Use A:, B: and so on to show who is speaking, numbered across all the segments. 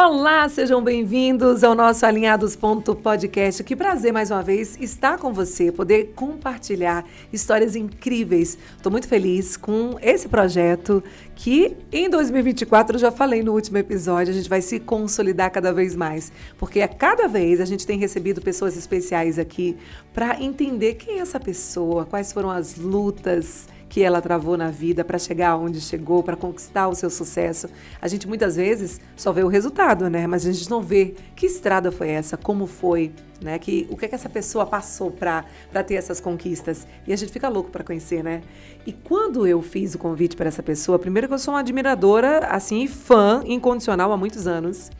A: Olá, sejam bem-vindos ao nosso Alinhados Podcast. Que prazer, mais uma vez, estar com você, poder compartilhar histórias incríveis. Estou muito feliz com esse projeto que, em 2024, eu já falei no último episódio, a gente vai se consolidar cada vez mais. Porque a cada vez a gente tem recebido pessoas especiais aqui para entender quem é essa pessoa, quais foram as lutas que ela travou na vida para chegar onde chegou, para conquistar o seu sucesso. A gente muitas vezes só vê o resultado, né? Mas a gente não vê que estrada foi essa, como foi, né? O que é que essa pessoa passou para ter essas conquistas. E a gente fica louco para conhecer, né? E quando eu fiz o convite para essa pessoa, primeiro que eu sou uma admiradora, assim, fã incondicional há muitos anos.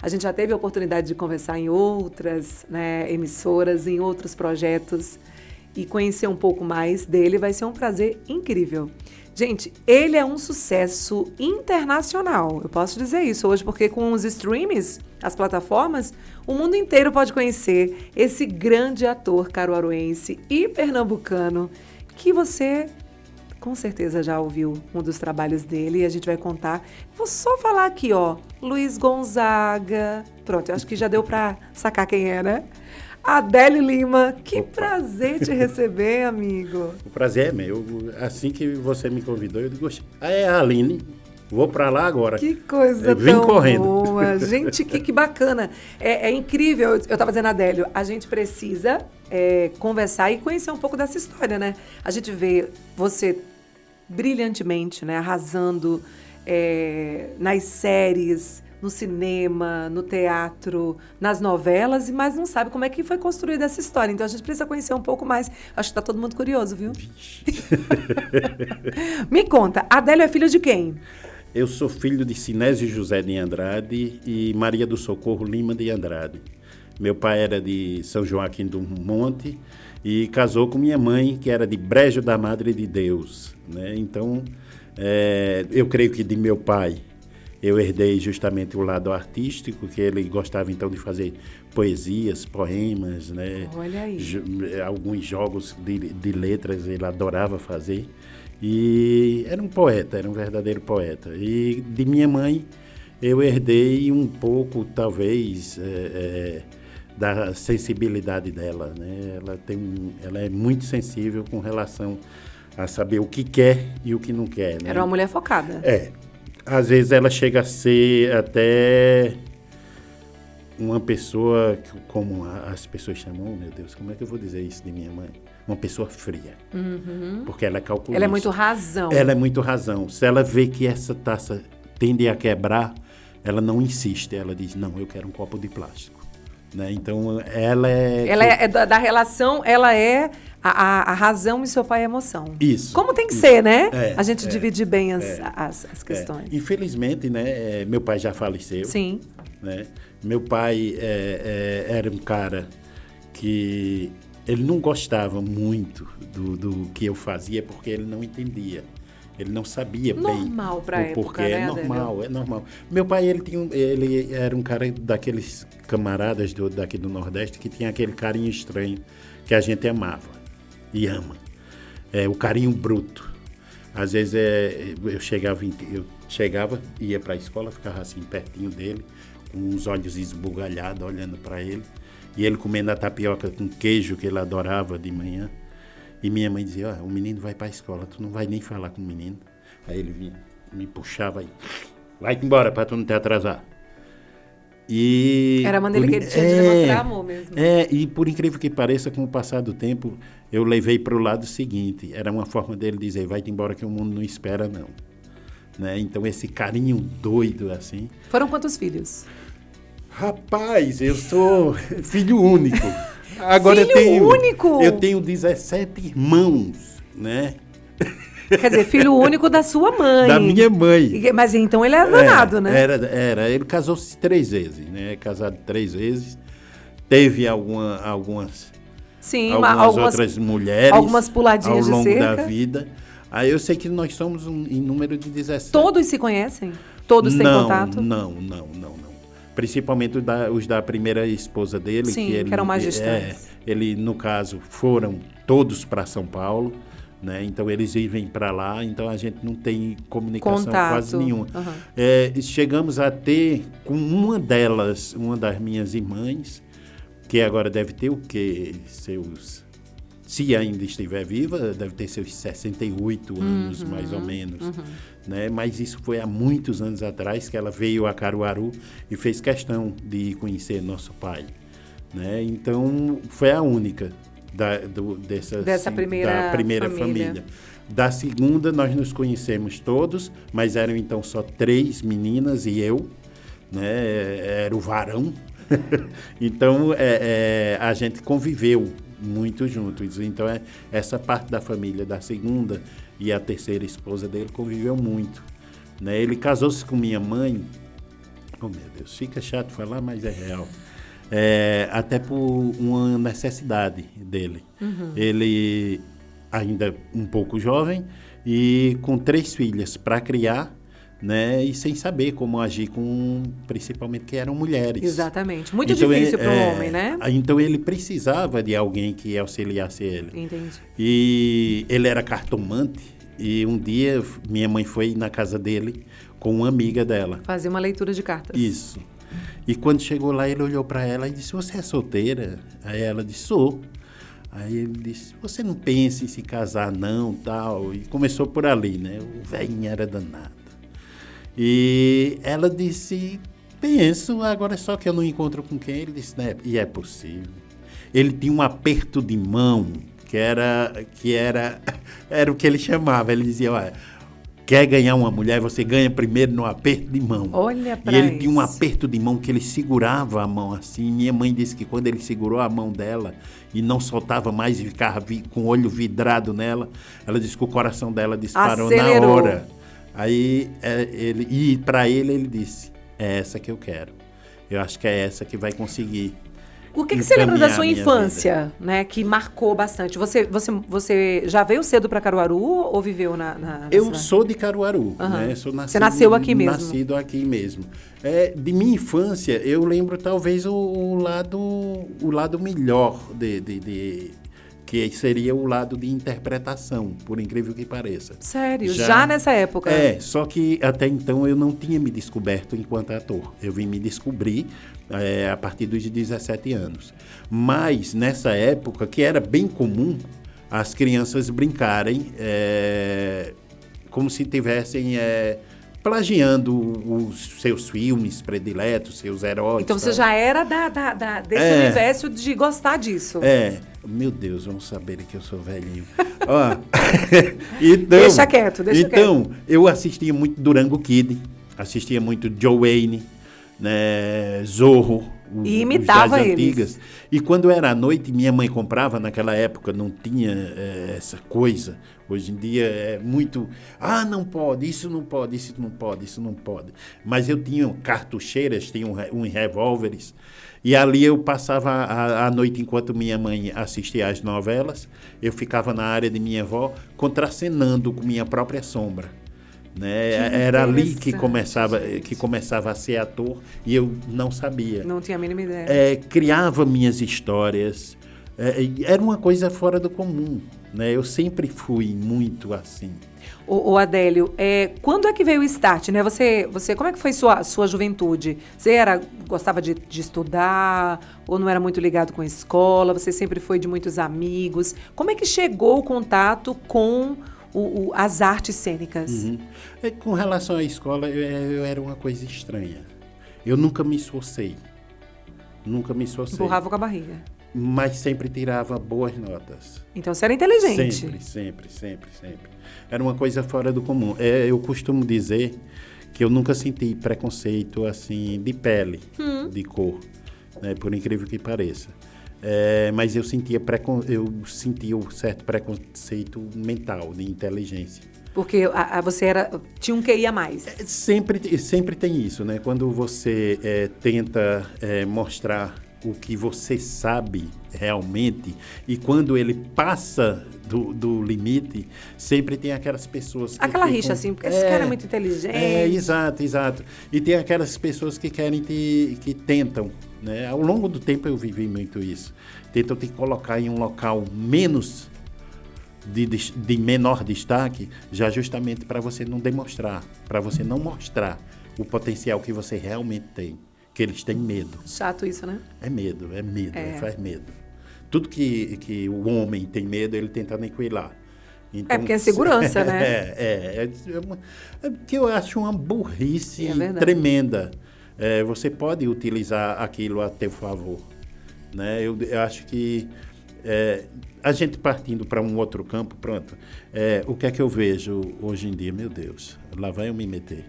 A: A gente já teve a oportunidade de conversar em outras, né, emissoras, em outros projetos. E conhecer um pouco mais dele vai ser um prazer incrível. Gente, ele é um sucesso internacional. Eu posso dizer isso hoje porque com os streams, as plataformas, o mundo inteiro pode conhecer esse grande ator caruaruense e pernambucano que você com certeza já ouviu um dos trabalhos dele e a gente vai contar. Vou só falar aqui, ó, Luiz Gonzaga. Pronto, eu acho que já deu para sacar quem é, né? Adélio Lima, que prazer te receber, amigo.
B: O prazer é meu. Assim que você me convidou, eu digo, é a Aline, vou para lá agora.
A: Que coisa
B: vim
A: tão
B: correndo.
A: Boa. Gente, que bacana. É incrível, eu estava dizendo, Adélio, a gente precisa conversar e conhecer um pouco dessa história, né? A gente vê você brilhantemente, né, arrasando nas séries, no cinema, no teatro, nas novelas, mas não sabe como é que foi construída essa história. Então, a gente precisa conhecer um pouco mais. Acho que está todo mundo curioso, viu? Me conta, Adélio é filho de quem?
B: Eu sou filho de Sinésio José de Andrade e Maria do Socorro Lima de Andrade. Meu pai era de São Joaquim do Monte e casou com minha mãe, que era de Brejo da Madre de Deus, né? Então, eu creio que de meu pai eu herdei justamente o lado artístico, que ele gostava então de fazer poesias, poemas, né?
A: Olha aí.
B: Alguns jogos de letras ele adorava fazer. E era um poeta, era um verdadeiro poeta. E de minha mãe eu herdei um pouco, talvez, da sensibilidade dela, né? Ela é muito sensível com relação a saber o que quer e o que não quer, né?
A: Era uma mulher focada.
B: Às vezes ela chega a ser até uma pessoa, como as pessoas chamam, meu Deus, como é que eu vou dizer isso de minha mãe? Uma pessoa fria.
A: Uhum.
B: Porque ela é calculista.
A: Ela é muito razão.
B: Ela é muito razão. Se ela vê que essa taça tende a quebrar, ela não insiste. Ela diz, não, eu quero um copo de plástico. Né? Então, ela é...
A: Ela é da relação, ela é a razão e seu pai é a emoção.
B: Isso.
A: Como tem que ser, né? A gente divide bem as questões.
B: Infelizmente, né, meu pai já faleceu.
A: Sim.
B: Né? Meu pai era um cara que ele não gostava muito do que eu fazia porque ele não entendia. Ele não sabia
A: normal
B: bem
A: pra
B: o porquê.
A: Época, né,
B: É normal. Meu pai, ele era um cara daqueles camaradas daqui do Nordeste que tinha aquele carinho estranho que a gente amava e ama. O carinho bruto. Às vezes eu chegava, ia para a escola, ficava assim pertinho dele, com os olhos esbugalhados, olhando para ele. E ele comendo a tapioca com queijo que ele adorava de manhã. E minha mãe dizia, o menino vai para a escola, tu não vai nem falar com o menino. Aí ele vinha, me puxava e vai-te embora para tu não te atrasar.
A: Era a maneira que ele tinha de demonstrar amor mesmo.
B: E por incrível que pareça, com o passar do tempo, eu levei para o lado seguinte. Era uma forma dele dizer, vai-te embora que o mundo não espera, não. Né? Então, esse carinho doido, assim...
A: Foram quantos filhos?
B: Rapaz, eu sou filho único. Agora
A: único?
B: Eu tenho 17 irmãos, né?
A: Quer dizer, filho único da sua mãe.
B: Da minha mãe.
A: Mas então ele é danado, né?
B: Era. Ele casou-se 3 vezes, né? Casado 3 vezes. Teve algumas outras mulheres.
A: Algumas puladinhas
B: ao longo
A: de cerca.
B: da vida. Aí eu sei que nós somos em número de 17.
A: Todos se conhecem? Todos têm contato?
B: Não. Principalmente os da primeira esposa dele.
A: Sim, que eram mais distantes.
B: Ele, no caso, foram todos para São Paulo, né? Então eles vivem para lá, então a gente não tem comunicação
A: Contato.
B: quase nenhuma. Chegamos a ter com uma das minhas irmãs, que agora deve ter o quê? Se ainda estiver viva, deve ter seus 68 anos, mais ou menos. Né? Mas isso foi há muitos anos atrás que ela veio a Caruaru e fez questão de conhecer nosso pai. Né? Então, foi a única dessa primeira família. Da segunda, nós nos conhecemos todos, mas eram então só 3 meninas e eu, né? Era o varão. Então, a gente conviveu muito juntos. Então, essa parte da família da segunda e a terceira esposa dele conviveu muito. Né? Ele casou-se com minha mãe. Oh, meu Deus, fica chato falar, mas é real. Até por uma necessidade dele. Ele ainda um pouco jovem e com 3 filhas para criar, né? E sem saber como agir principalmente que eram mulheres.
A: Exatamente. Muito difícil para um homem, né?
B: Então ele precisava de alguém que auxiliasse ele.
A: Entendi.
B: E ele era cartomante e um dia minha mãe foi na casa dele com uma amiga dela.
A: Fazer uma leitura de cartas.
B: Isso. E quando chegou lá, ele olhou para ela e disse: "Você é solteira?" Aí ela disse: "Sou." Aí ele disse: "Você não pensa em se casar não, tal." E começou por ali, né? O velhinho era danado. E ela disse: "Penso, agora só que eu não encontro com quem." Ele disse: "Né? E é possível." Ele tinha um aperto de mão que era o que ele chamava. Ele dizia: "Olha, quer ganhar uma mulher, você ganha primeiro no aperto de mão."
A: Olha pra
B: E ele
A: isso.
B: tinha um aperto de mão que ele segurava a mão assim. Minha mãe disse que quando ele segurou a mão dela e não soltava mais e ficava com o olho vidrado nela, ela disse que o coração dela disparou
A: Acelerou.
B: na hora. Aí para ele disse: "É essa que eu quero. Eu acho que é essa que vai conseguir."
A: O que você lembra da sua
B: minha
A: infância, né, que marcou bastante? Você já veio cedo para Caruaru ou viveu na
B: Eu
A: cidade?
B: sou de Caruaru, né?
A: Você nasceu aqui mesmo?
B: Nascido aqui mesmo. De minha infância, eu lembro talvez o lado melhor que seria o lado de interpretação, por incrível que pareça.
A: Sério? Já nessa época?
B: Só que até então eu não tinha me descoberto enquanto ator. Eu vim me descobrir a partir dos 17 anos. Mas nessa época, que era bem comum as crianças brincarem como se estivessem plagiando os seus filmes prediletos, seus heróis.
A: Então você já era desse universo de gostar disso.
B: Meu Deus, vamos saber que eu sou velhinho. Ó, então,
A: deixa quieto.
B: Eu assistia muito Durango Kid, assistia muito Joe Wayne, né, Zorro,
A: e imitava
B: das
A: eles.
B: Antigas. E quando era à noite, minha mãe comprava, naquela época não tinha essa coisa. Hoje em dia é muito, não pode, isso não pode, isso não pode, isso não pode. Mas eu tinha cartucheiras, tinha uns revólveres, e ali eu passava a noite enquanto minha mãe assistia às novelas, eu ficava na área de minha avó contracenando com minha própria sombra. Né? Era ali que começava a ser ator e eu não sabia.
A: Não tinha a mínima ideia.
B: Criava minhas histórias. Era uma coisa fora do comum. Né? Eu sempre fui muito assim.
A: O Adélio, quando é que veio o start? Né? Você, como é que foi sua juventude? Você gostava de estudar ou não era muito ligado com a escola? Você sempre foi de muitos amigos? Como é que chegou o contato com as artes cênicas?
B: Com relação à escola, eu era uma coisa estranha. Eu nunca me esforcei.
A: Empurrava com a barriga.
B: Mas sempre tirava boas notas.
A: Então você era inteligente.
B: Sempre. Era uma coisa fora do comum. Eu costumo dizer que eu nunca senti preconceito assim de pele, de cor, né, por incrível que pareça. Mas eu sentia um certo preconceito mental, de inteligência.
A: Porque você tinha um QI a mais.
B: Sempre tem isso, né? Quando você tenta mostrar o que você sabe realmente e quando ele passa do limite, sempre tem aquelas pessoas que
A: aquela rixa assim, porque esse cara é muito inteligente.
B: Exato. E tem aquelas pessoas que querem que tentam, né? Ao longo do tempo eu vivi muito isso. Tentam te colocar em um local menos de menor destaque, já justamente para você não demonstrar, para você não mostrar o potencial que você realmente tem, que eles têm medo.
A: Chato isso, né?
B: É medo, faz medo. Tudo que o homem tem medo, ele tenta aniquilar. Então,
A: porque é segurança, né?
B: É que eu acho uma burrice
A: verdade.
B: tremenda. Você pode utilizar aquilo a teu favor, né? Eu acho que a gente partindo para um outro campo, pronto. O que é que eu vejo hoje em dia? Meu Deus, lá vai eu me meter.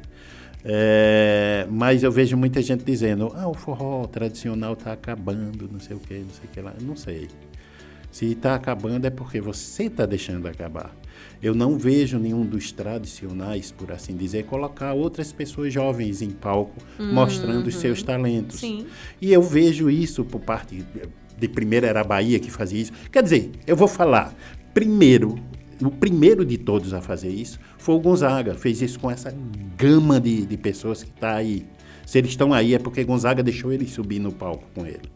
B: Mas eu vejo muita gente dizendo, o forró tradicional está acabando, não sei o que lá. Eu não sei. Se está acabando é porque você está deixando acabar. Eu não vejo nenhum dos tradicionais, por assim dizer, colocar outras pessoas jovens em palco, mostrando os seus talentos.
A: Sim.
B: E eu vejo isso por parte de primeiro era a Bahia que fazia isso. Quer dizer, eu vou falar, o primeiro de todos a fazer isso foi o Gonzaga, fez isso com essa gama de pessoas que está aí. Se eles estão aí é porque Gonzaga deixou eles subir no palco com ele.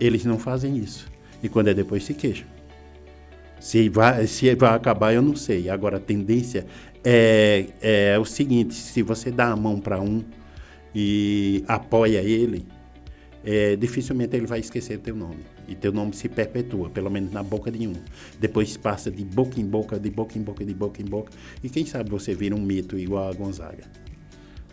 B: Eles não fazem isso. E quando é depois se queixam. Se vai acabar, eu não sei. Agora, a tendência é o seguinte, se você dá a mão para um e apoia ele, dificilmente ele vai esquecer teu nome. E teu nome se perpetua, pelo menos na boca de um. Depois passa de boca em boca, de boca em boca, de boca em boca. E quem sabe você vira um mito igual a Gonzaga.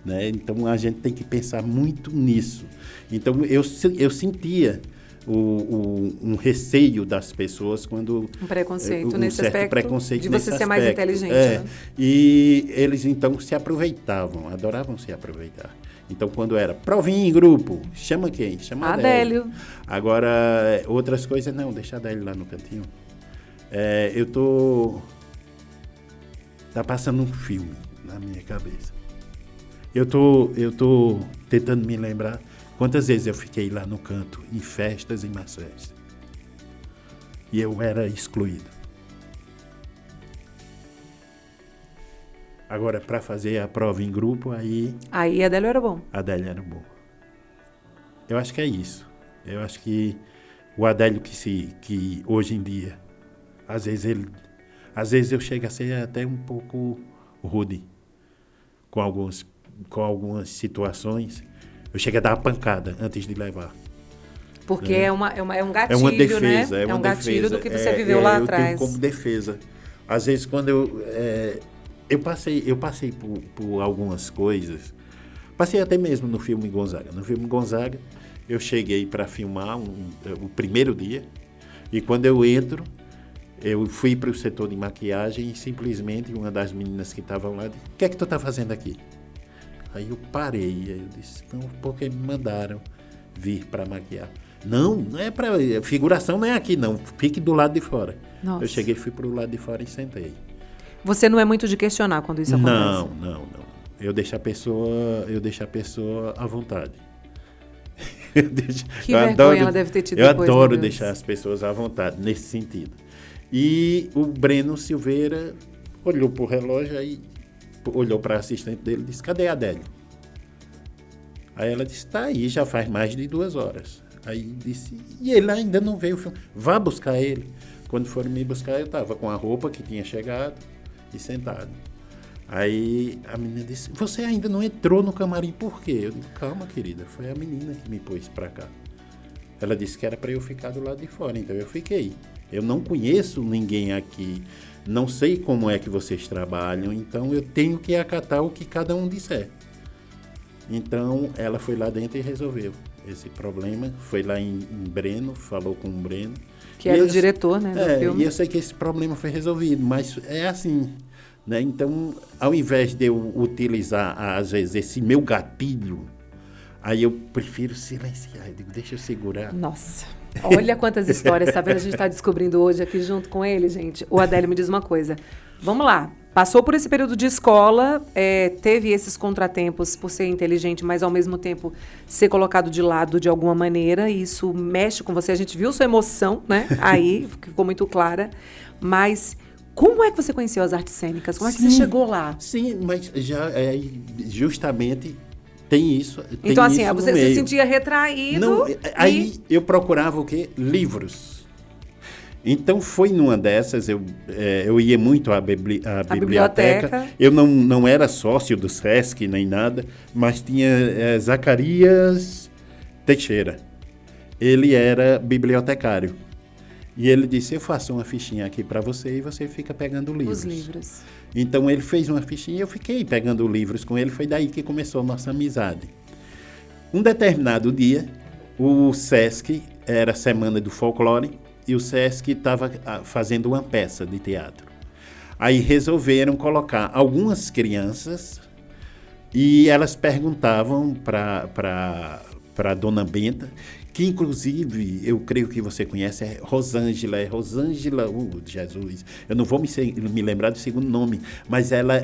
B: Né? Então, a gente tem que pensar muito nisso. Então, eu sentia um receio das pessoas quando...
A: Um preconceito
B: nesse aspecto. Preconceito
A: de você ser mais inteligente. Né?
B: E eles, então, se aproveitavam, adoravam se aproveitar. Então, quando era provinha em grupo, chama quem? Chama Adélio. Agora, outras coisas, não, deixa Adélio lá no cantinho. Tá passando um filme na minha cabeça. Eu tô tentando me lembrar quantas vezes eu fiquei lá no canto, em festas e más festas. E eu era excluído. Agora, para fazer a prova em grupo, aí
A: Adélio era bom.
B: Adélio era bom. Eu acho que é isso. Eu acho que o Adélio que hoje em dia, às vezes eu chego a ser até um pouco rude com algumas situações. Eu chego a dar uma pancada antes de levar.
A: Porque é um gatilho,
B: é uma defesa,
A: né?
B: É um
A: gatilho do que você viveu lá atrás.
B: Eu tenho como defesa. Às vezes, quando eu passei por algumas coisas, passei até mesmo no filme Gonzaga. No filme Gonzaga, eu cheguei para filmar o primeiro dia, e quando eu entro, eu fui para o setor de maquiagem e simplesmente uma das meninas que estavam lá disse, o que é que tu está fazendo aqui? Aí eu parei, eu disse, não, porque me mandaram vir para maquiar. Não é para... Figuração não é aqui, não. Fique do lado de fora.
A: Nossa.
B: Eu cheguei, fui para o lado de fora e sentei.
A: Você não é muito de questionar quando isso acontece?
B: Não. Eu deixo a pessoa à vontade.
A: Que vergonha ela deve ter tido depois.
B: Eu adoro deixar as pessoas à vontade, nesse sentido. E o Breno Silveira olhou para o relógio, aí olhou para a assistente dele e disse, cadê a Adélio? Aí ela disse, tá aí, já faz mais de 2 horas. Aí disse, e ele ainda não veio o filme. Vá buscar ele. Quando foram me buscar, eu estava com a roupa que tinha chegado e sentado. Aí a menina disse, você ainda não entrou no camarim, por quê? Eu disse, calma, querida, foi a menina que me pôs para cá. Ela disse que era para eu ficar do lado de fora, então eu fiquei. Eu não conheço ninguém aqui, não sei como é que vocês trabalham, então eu tenho que acatar o que cada um disser. Então ela foi lá dentro e resolveu esse problema, foi lá em Breno, falou com o Breno.
A: Que era o diretor, né, do filme.
B: E eu sei que esse problema foi resolvido, mas é assim, né? Então, ao invés de eu utilizar, às vezes, esse meu gatilho, aí eu prefiro silenciar, eu digo, deixa eu segurar.
A: Nossa, olha quantas histórias, tá vendo? A gente está descobrindo hoje aqui junto com ele, gente. O Adélio me diz uma coisa, vamos lá, passou por esse período de escola, teve esses contratempos por ser inteligente, mas ao mesmo tempo ser colocado de lado de alguma maneira, e isso mexe com você, a gente viu sua emoção, né? Aí, ficou muito clara, mas como é que você conheceu as artes cênicas? Como é que você chegou lá?
B: Sim, mas já justamente tem isso.
A: Então, assim, você se sentia retraído.
B: Não, aí eu procurava o quê? Livros. Então, foi numa dessas, eu ia muito à biblioteca. Eu não era sócio do Sesc, nem nada, mas tinha Zacarias Teixeira. Ele era bibliotecário. E ele disse, eu faço uma fichinha aqui para você e você fica pegando livros.
A: Os livros.
B: Então, ele fez uma fichinha e eu fiquei pegando livros com ele. Foi daí que começou a nossa amizade. Um determinado dia, o Sesc, era a Semana do Folclore, e o Sesc estava fazendo uma peça de teatro. Aí resolveram colocar algumas crianças e elas perguntavam para a Dona Benta, que inclusive, eu creio que você conhece, é Rosângela, Jesus, eu não vou me lembrar do segundo nome, mas ela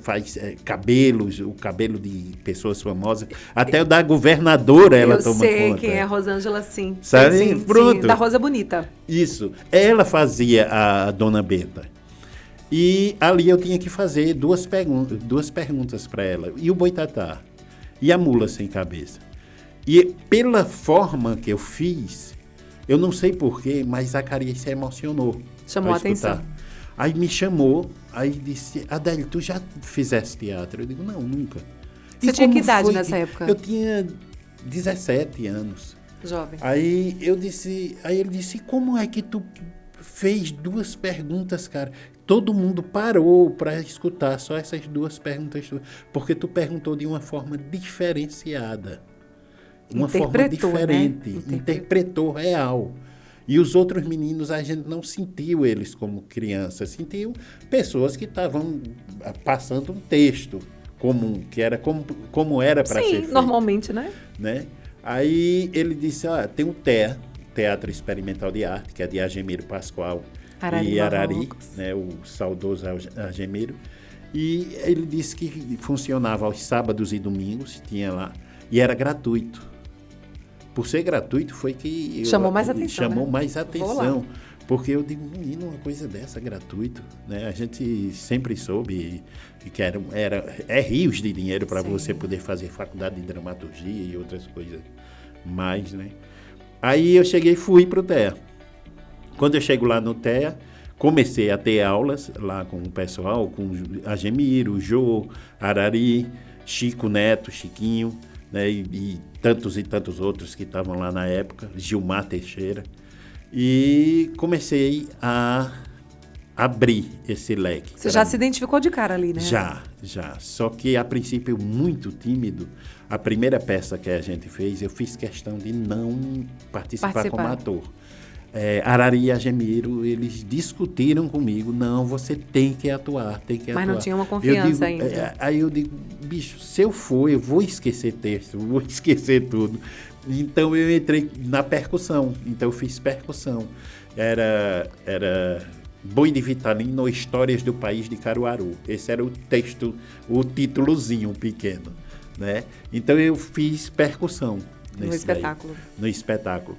B: faz cabelos, o cabelo de pessoas famosas, até o da governadora ela toma conta.
A: Eu sei quem é Rosângela, sim.
B: Sabe?
A: Sim,
B: pronto.
A: Sim, da Rosa Bonita.
B: Isso, ela fazia a Dona Benta. E ali eu tinha que fazer duas perguntas para ela, e o Boitatá, e a Mula Sem Cabeça. E pela forma que eu fiz, eu não sei porquê, mas Zacarias se emocionou.
A: Chamou a atenção.
B: Aí me chamou, aí disse, Adélio, tu já fizeste teatro? Eu digo, não, nunca.
A: Você tinha que idade nessa época?
B: Eu tinha 17 anos.
A: Jovem.
B: Aí ele disse, como é que tu fez duas perguntas, cara? Todo mundo parou para escutar só essas duas perguntas, porque tu perguntou de uma forma diferenciada. Uma forma diferente, né? Interpretou real. E os outros meninos, a gente não sentiu eles como crianças, sentiu pessoas que estavam passando um texto comum, que era como era para ser feito. Sim,
A: normalmente, né?
B: Aí ele disse, tem o TEA, Teatro Experimental de Arte, que é de Argemiro Pascoal e Arari, né, o saudoso Argemiro. E ele disse que funcionava aos sábados e domingos, tinha lá, e era gratuito. Por ser gratuito, foi que...
A: Chamou mais atenção,
B: Chamou mais atenção. Porque eu digo, menino, uma coisa dessa, gratuito. Né? A gente sempre soube que é rios de dinheiro para você poder fazer faculdade de dramaturgia e outras coisas mais, né? Aí eu fui para o TEA. Quando eu chego lá no TEA, comecei a ter aulas lá com o pessoal, com Argemiro, Jô, Arari, Chico Neto, Chiquinho, né, e tantos outros que estavam lá na época, Gilmar Teixeira, e comecei a abrir esse leque.
A: Você já se identificou de cara ali, né?
B: Já. Só que, a princípio, muito tímido. A primeira peça que a gente fez, eu fiz questão de não participar como ator. Arari e Argemiro, eles discutiram comigo, não, você tem que atuar.
A: Mas não tinha uma confiança ainda.
B: Aí eu digo, bicho, se eu for, eu vou esquecer texto, vou esquecer tudo. Então eu entrei na percussão, então eu fiz percussão. Era Boi de Vitalino, Histórias do País de Caruaru. Esse era o texto, o títulozinho pequeno, né? Então eu fiz percussão.
A: No
B: espetáculo.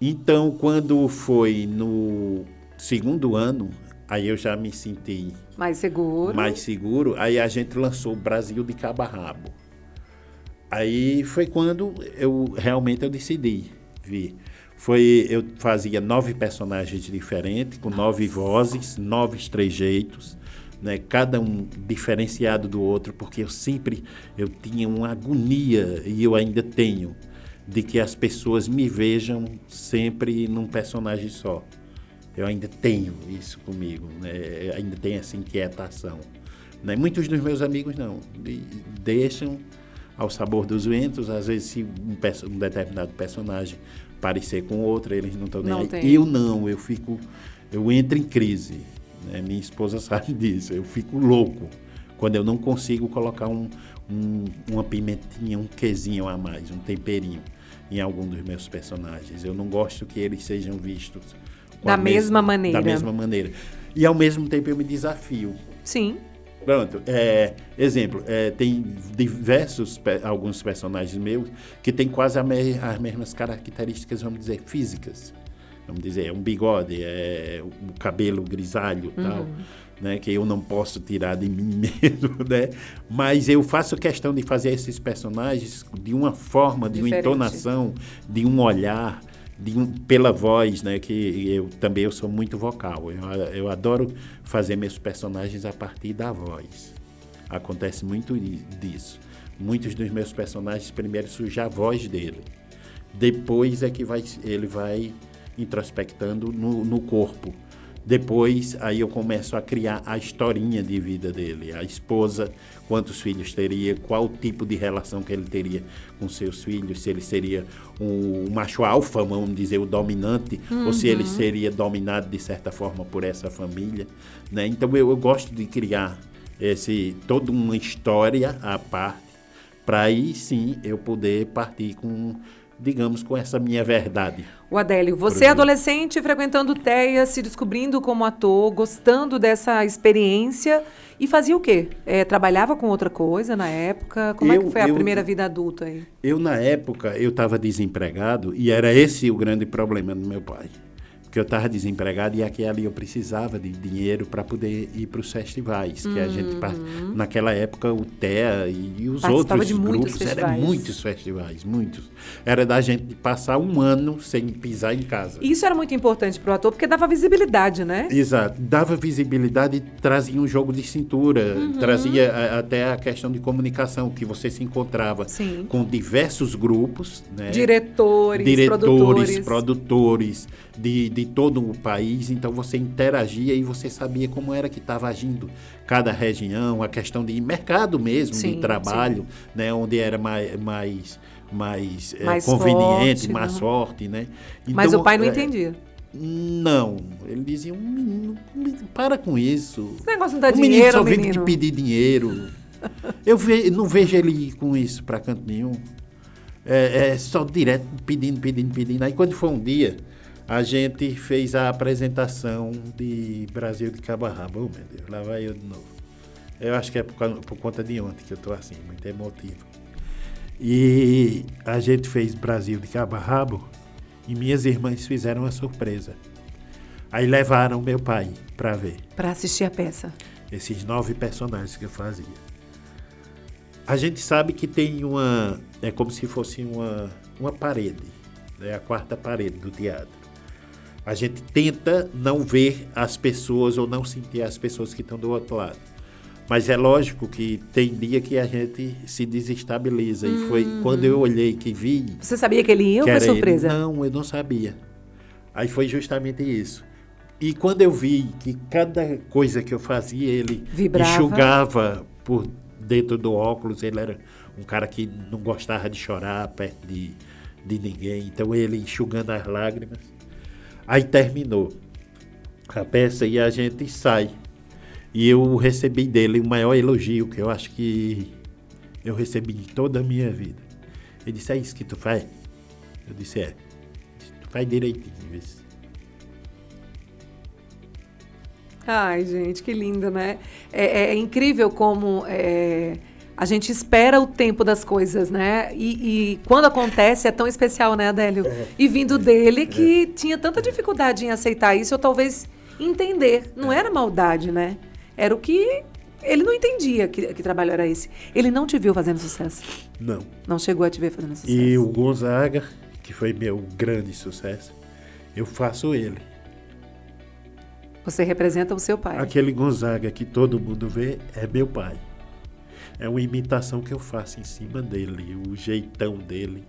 B: Então, quando foi no segundo ano, aí eu já me senti...
A: mais seguro.
B: Aí a gente lançou o Brasil de Cabo a Rabo. Aí foi quando eu decidi vir. Eu fazia 9 personagens diferentes, com 9 vozes, 9 trejeitos, né? Cada um diferenciado do outro, porque eu tinha uma agonia, e eu ainda tenho, de que as pessoas me vejam sempre num personagem só. Eu ainda tenho isso comigo, né? Ainda tenho essa inquietação. Né? Muitos dos meus amigos não, deixam ao sabor dos ventos, às vezes se um determinado personagem parecer com outro, eles não estão nem aí. Eu entro em crise, né? Minha esposa sabe disso, eu fico louco quando eu não consigo colocar uma pimentinha, um quezinho a mais, um temperinho em algum dos meus personagens. Eu não gosto que eles sejam vistos
A: da mesma maneira.
B: E ao mesmo tempo eu me desafio.
A: Sim.
B: Pronto, exemplo, tem alguns personagens meus que têm quase as mesmas características, vamos dizer, físicas. Vamos dizer, um bigode, o cabelo grisalho e tal, né, que eu não posso tirar de mim mesmo, né? Mas eu faço questão de fazer esses personagens de uma forma, de uma entonação, de um olhar, pela voz, né? Que eu sou muito vocal. Eu adoro fazer meus personagens a partir da voz. Acontece muito disso. Muitos dos meus personagens, primeiro surge a voz dele. Depois é que ele vai introspectando no corpo. Depois, aí eu começo a criar a historinha de vida dele. A esposa, quantos filhos teria, qual tipo de relação que ele teria com seus filhos, se ele seria um macho alfa, vamos dizer, o dominante, ou se ele seria dominado de certa forma por essa família, né? Então eu gosto de criar toda uma história à parte, para aí sim eu poder partir com, digamos, com essa minha verdade.
A: O Adélio, você é adolescente, frequentando TEA, se descobrindo como ator, gostando dessa experiência, e fazia o quê? Trabalhava com outra coisa na época? Como é que foi a primeira vida adulta aí?
B: Na época, eu estava desempregado, e era esse o grande problema do meu pai. Porque eu estava desempregado e ali eu precisava de dinheiro para poder ir para os festivais. Que a gente, naquela época, o TEA e os outros grupos, eram muitos festivais, muitos. Era da gente passar um ano sem pisar em casa.
A: E isso era muito importante para o ator, porque dava visibilidade, né?
B: Exato. Dava visibilidade e trazia um jogo de cintura, trazia até a questão de comunicação, que você se encontrava com diversos grupos, né?
A: Diretores,
B: produtores de todo o país, então você interagia e você sabia como era que estava agindo cada região, a questão de mercado mesmo, de trabalho, né, onde era mais conveniente, mais forte, né? Então,
A: mas o pai não entendia.
B: Não, ele dizia, menino, para com isso.
A: Esse negócio não dá dinheiro, menino.
B: Só vive de pedir dinheiro. Eu não vejo ele ir com isso para canto nenhum. Só direto pedindo. Aí quando foi um dia, a gente fez a apresentação de Brasil de Cabo a Rabo. Oh, meu Deus, lá vai eu de novo. Eu acho que é por conta de ontem que eu estou assim, muito emotivo. E a gente fez Brasil de Cabo a Rabo e minhas irmãs fizeram uma surpresa. Aí levaram meu pai para ver.
A: Para assistir a peça.
B: Esses 9 personagens que eu fazia. A gente sabe que tem é como se fosse uma parede, né? A quarta parede do teatro. A gente tenta não ver as pessoas ou não sentir as pessoas que estão do outro lado. Mas é lógico que tem dia que a gente se desestabiliza. E foi quando eu olhei que vi...
A: Você sabia que ele ia ou foi surpresa?
B: Não, eu não sabia. Aí foi justamente isso. E quando eu vi que cada coisa que eu fazia, ele enxugava por dentro do óculos. Ele era um cara que não gostava de chorar perto de ninguém. Então ele enxugando as lágrimas. Aí terminou a peça e a gente sai. E eu recebi dele o maior elogio que eu acho que eu recebi em toda a minha vida. Ele disse, é isso que tu faz? Eu disse, tu faz direitinho.
A: Ai, gente, que lindo, né? É incrível como a gente espera o tempo das coisas, né? E quando acontece é tão especial, né, Adélio? E vindo dele que tinha tanta dificuldade em aceitar isso, ou talvez entender. Não era maldade, né? Era o que ele não entendia que trabalho era esse. Ele não te viu fazendo sucesso?
B: Não.
A: Não chegou a te ver fazendo sucesso?
B: E o Gonzaga, que foi meu grande sucesso, eu faço ele.
A: Você representa o seu pai.
B: Aquele Gonzaga que todo mundo vê é meu pai. É uma imitação que eu faço em cima dele, o jeitão dele.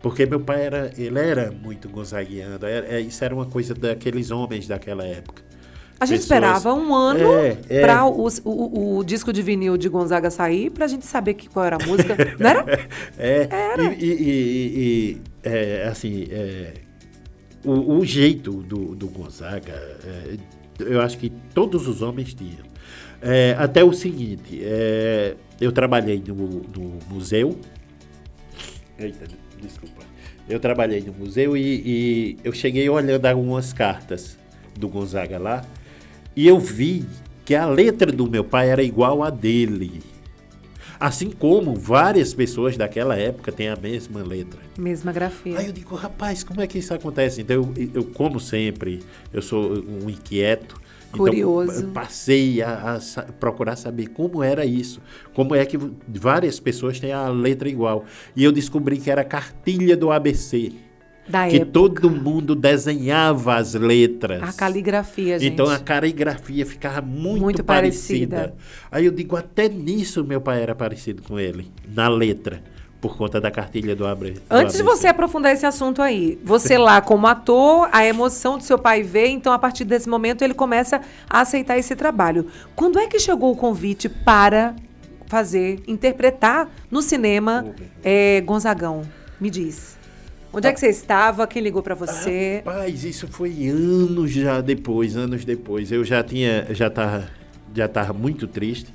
B: Porque meu pai era muito gonzaguiano. Isso era uma coisa daqueles homens daquela época.
A: A gente esperava um ano para o disco de vinil de Gonzaga sair, para a gente saber qual era a música, não era?
B: O jeito do Gonzaga, eu acho que todos os homens tinham. Até o seguinte, eu trabalhei no museu. Eita, desculpa. Eu trabalhei no museu e eu cheguei olhando algumas cartas do Gonzaga lá. E eu vi que a letra do meu pai era igual a dele. Assim como várias pessoas daquela época têm a mesma letra.
A: Mesma grafia.
B: Aí eu digo, rapaz, como é que isso acontece? Então, eu como sempre, eu sou um inquieto.
A: Curioso.
B: Então, passei a procurar saber como era isso. Como é que várias pessoas têm a letra igual. E eu descobri que era cartilha do ABC.
A: Da
B: que
A: época.
B: todo mundo desenhava as letras.
A: A caligrafia, gente.
B: Então a caligrafia ficava muito,
A: Muito parecida.
B: Aí eu digo, até nisso meu pai era parecido com ele, na letra, por conta da cartilha do Abre.
A: Antes de você aprofundar esse assunto aí, você lá como ator, a emoção do seu pai vê, então a partir desse momento ele começa a aceitar esse trabalho. Quando é que chegou o convite para interpretar no cinema Gonzagão? Me diz. Onde é que você estava? Quem ligou para você?
B: Rapaz, isso foi anos depois. Eu já estava muito triste.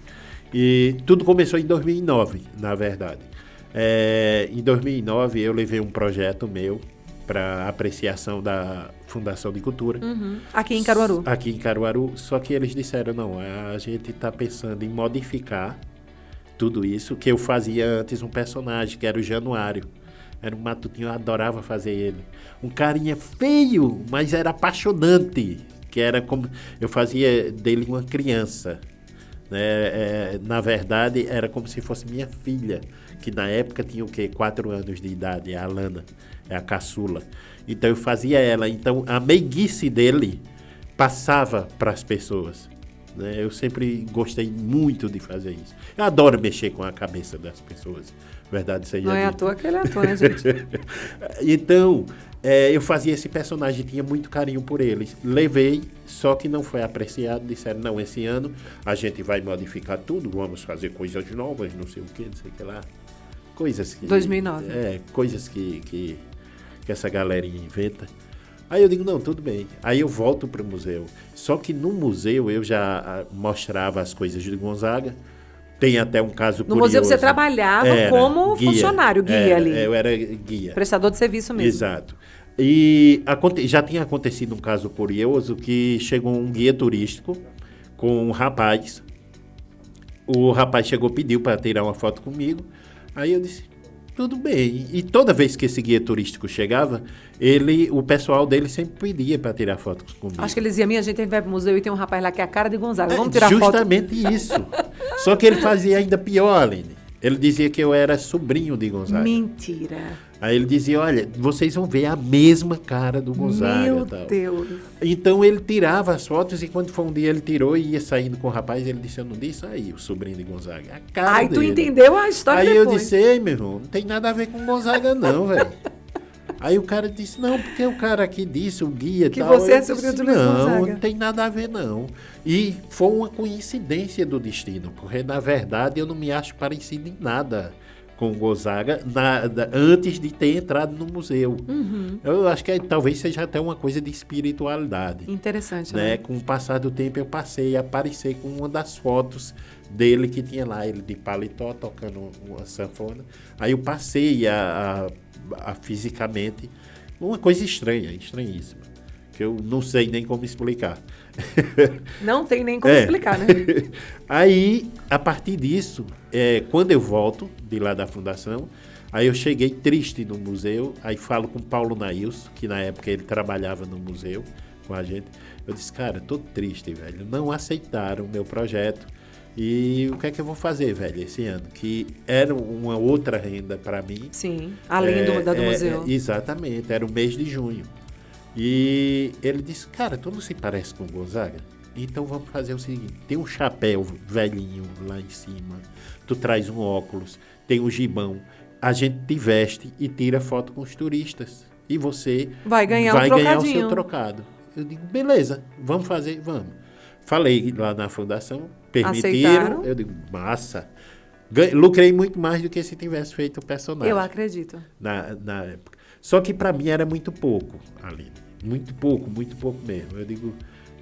B: E tudo começou em 2009, na verdade. Em 2009, eu levei um projeto meu para apreciação da Fundação de Cultura.
A: Uhum. Aqui em Caruaru.
B: Aqui em Caruaru. Só que eles disseram, não, a gente está pensando em modificar tudo isso, que eu fazia antes um personagem, que era o Januário. Era um matutinho, eu adorava fazer ele. Um carinha feio, mas era apaixonante. Que era como... Eu fazia dele uma criança. Né? Na verdade, era como se fosse minha filha. Que na época tinha o quê? 4 anos de idade. A Alana, é a caçula. Então eu fazia ela. Então a meiguice dele passava para as pessoas. Né? Eu sempre gostei muito de fazer isso. Eu adoro mexer com a cabeça das pessoas. Verdade seja
A: Não é à toa que ele é ator, né, gente?
B: Então, eu fazia esse personagem, tinha muito carinho por ele. Levei, só que não foi apreciado. Disseram, não, esse ano a gente vai modificar tudo, vamos fazer coisas novas, não sei o que, não sei o que lá. Coisas que...
A: 2009.
B: Coisas que essa galerinha inventa. Aí eu digo, não, tudo bem. Aí eu volto para o museu. Só que no museu eu já mostrava as coisas de Gonzaga. Tem até um caso curioso.
A: No museu você trabalhava como funcionário, guia ali.
B: Eu era guia.
A: Prestador de serviço mesmo.
B: Exato. E já tinha acontecido um caso curioso que chegou um guia turístico com um rapaz. O rapaz chegou, pediu para tirar uma foto comigo. Aí eu disse, tudo bem. E toda vez que esse guia turístico chegava, o pessoal dele sempre pedia para tirar fotos comigo.
A: Acho que ele dizia, minha gente, a gente vai pro museu e tem um rapaz lá que é a cara de Gonzaga. Vamos tirar foto.
B: Justamente isso. Só que ele fazia ainda pior, Aline. Ele dizia que eu era sobrinho de Gonzaga.
A: Mentira.
B: Aí ele dizia, olha, vocês vão ver a mesma cara do Gonzaga.
A: Meu
B: tal.
A: Deus.
B: Então ele tirava as fotos e quando foi um dia ele tirou e ia saindo com o rapaz, ele disse, eu não disse aí, o sobrinho de Gonzaga. A cara
A: Aí
B: dele.
A: tu entendeu a história
B: aí
A: depois.
B: Eu disse, ei, meu irmão, não tem nada a ver com Gonzaga não, velho. Aí o cara disse, não, porque o cara aqui disse, o guia
A: que
B: tal.
A: você é
B: disse,
A: sobrinho do Luiz Gonzaga.
B: Não tem nada a ver não. E foi uma coincidência do destino, porque na verdade eu não me acho parecido em nada com Gonzaga antes de ter entrado no museu.
A: Uhum.
B: Eu acho que talvez seja até uma coisa de espiritualidade.
A: Interessante,
B: né? Com o passar do tempo eu passei a aparecer com uma das fotos dele que tinha lá, ele de paletó tocando uma sanfona. Aí eu passei a fisicamente uma coisa estranha, estranhíssima, que eu não sei nem como explicar.
A: Não tem nem como explicar, né?
B: Aí, a partir disso, quando eu volto de lá da fundação, aí eu cheguei triste no museu, aí falo com o Paulo Nailson, que na época ele trabalhava no museu com a gente. Eu disse, cara, tô triste, velho, não aceitaram o meu projeto. E o que é que eu vou fazer, velho, esse ano? Que era uma outra renda para mim.
A: Sim, além do museu.
B: Exatamente, era o mês de junho. E ele disse, cara, tu não se parece com o Gonzaga? Então vamos fazer o seguinte, tem um chapéu velhinho lá em cima, tu traz um óculos, tem um gibão, a gente te veste e tira foto com os turistas. E você
A: vai ganhar
B: o seu trocado. Eu digo, beleza, vamos fazer, vamos. Falei lá na fundação, permitiram. Aceitaram. Eu digo, massa. Lucrei muito mais do que se tivesse feito o personagem.
A: Eu acredito.
B: Na época. Só que para mim era muito pouco, Aline. Muito pouco mesmo. Eu digo,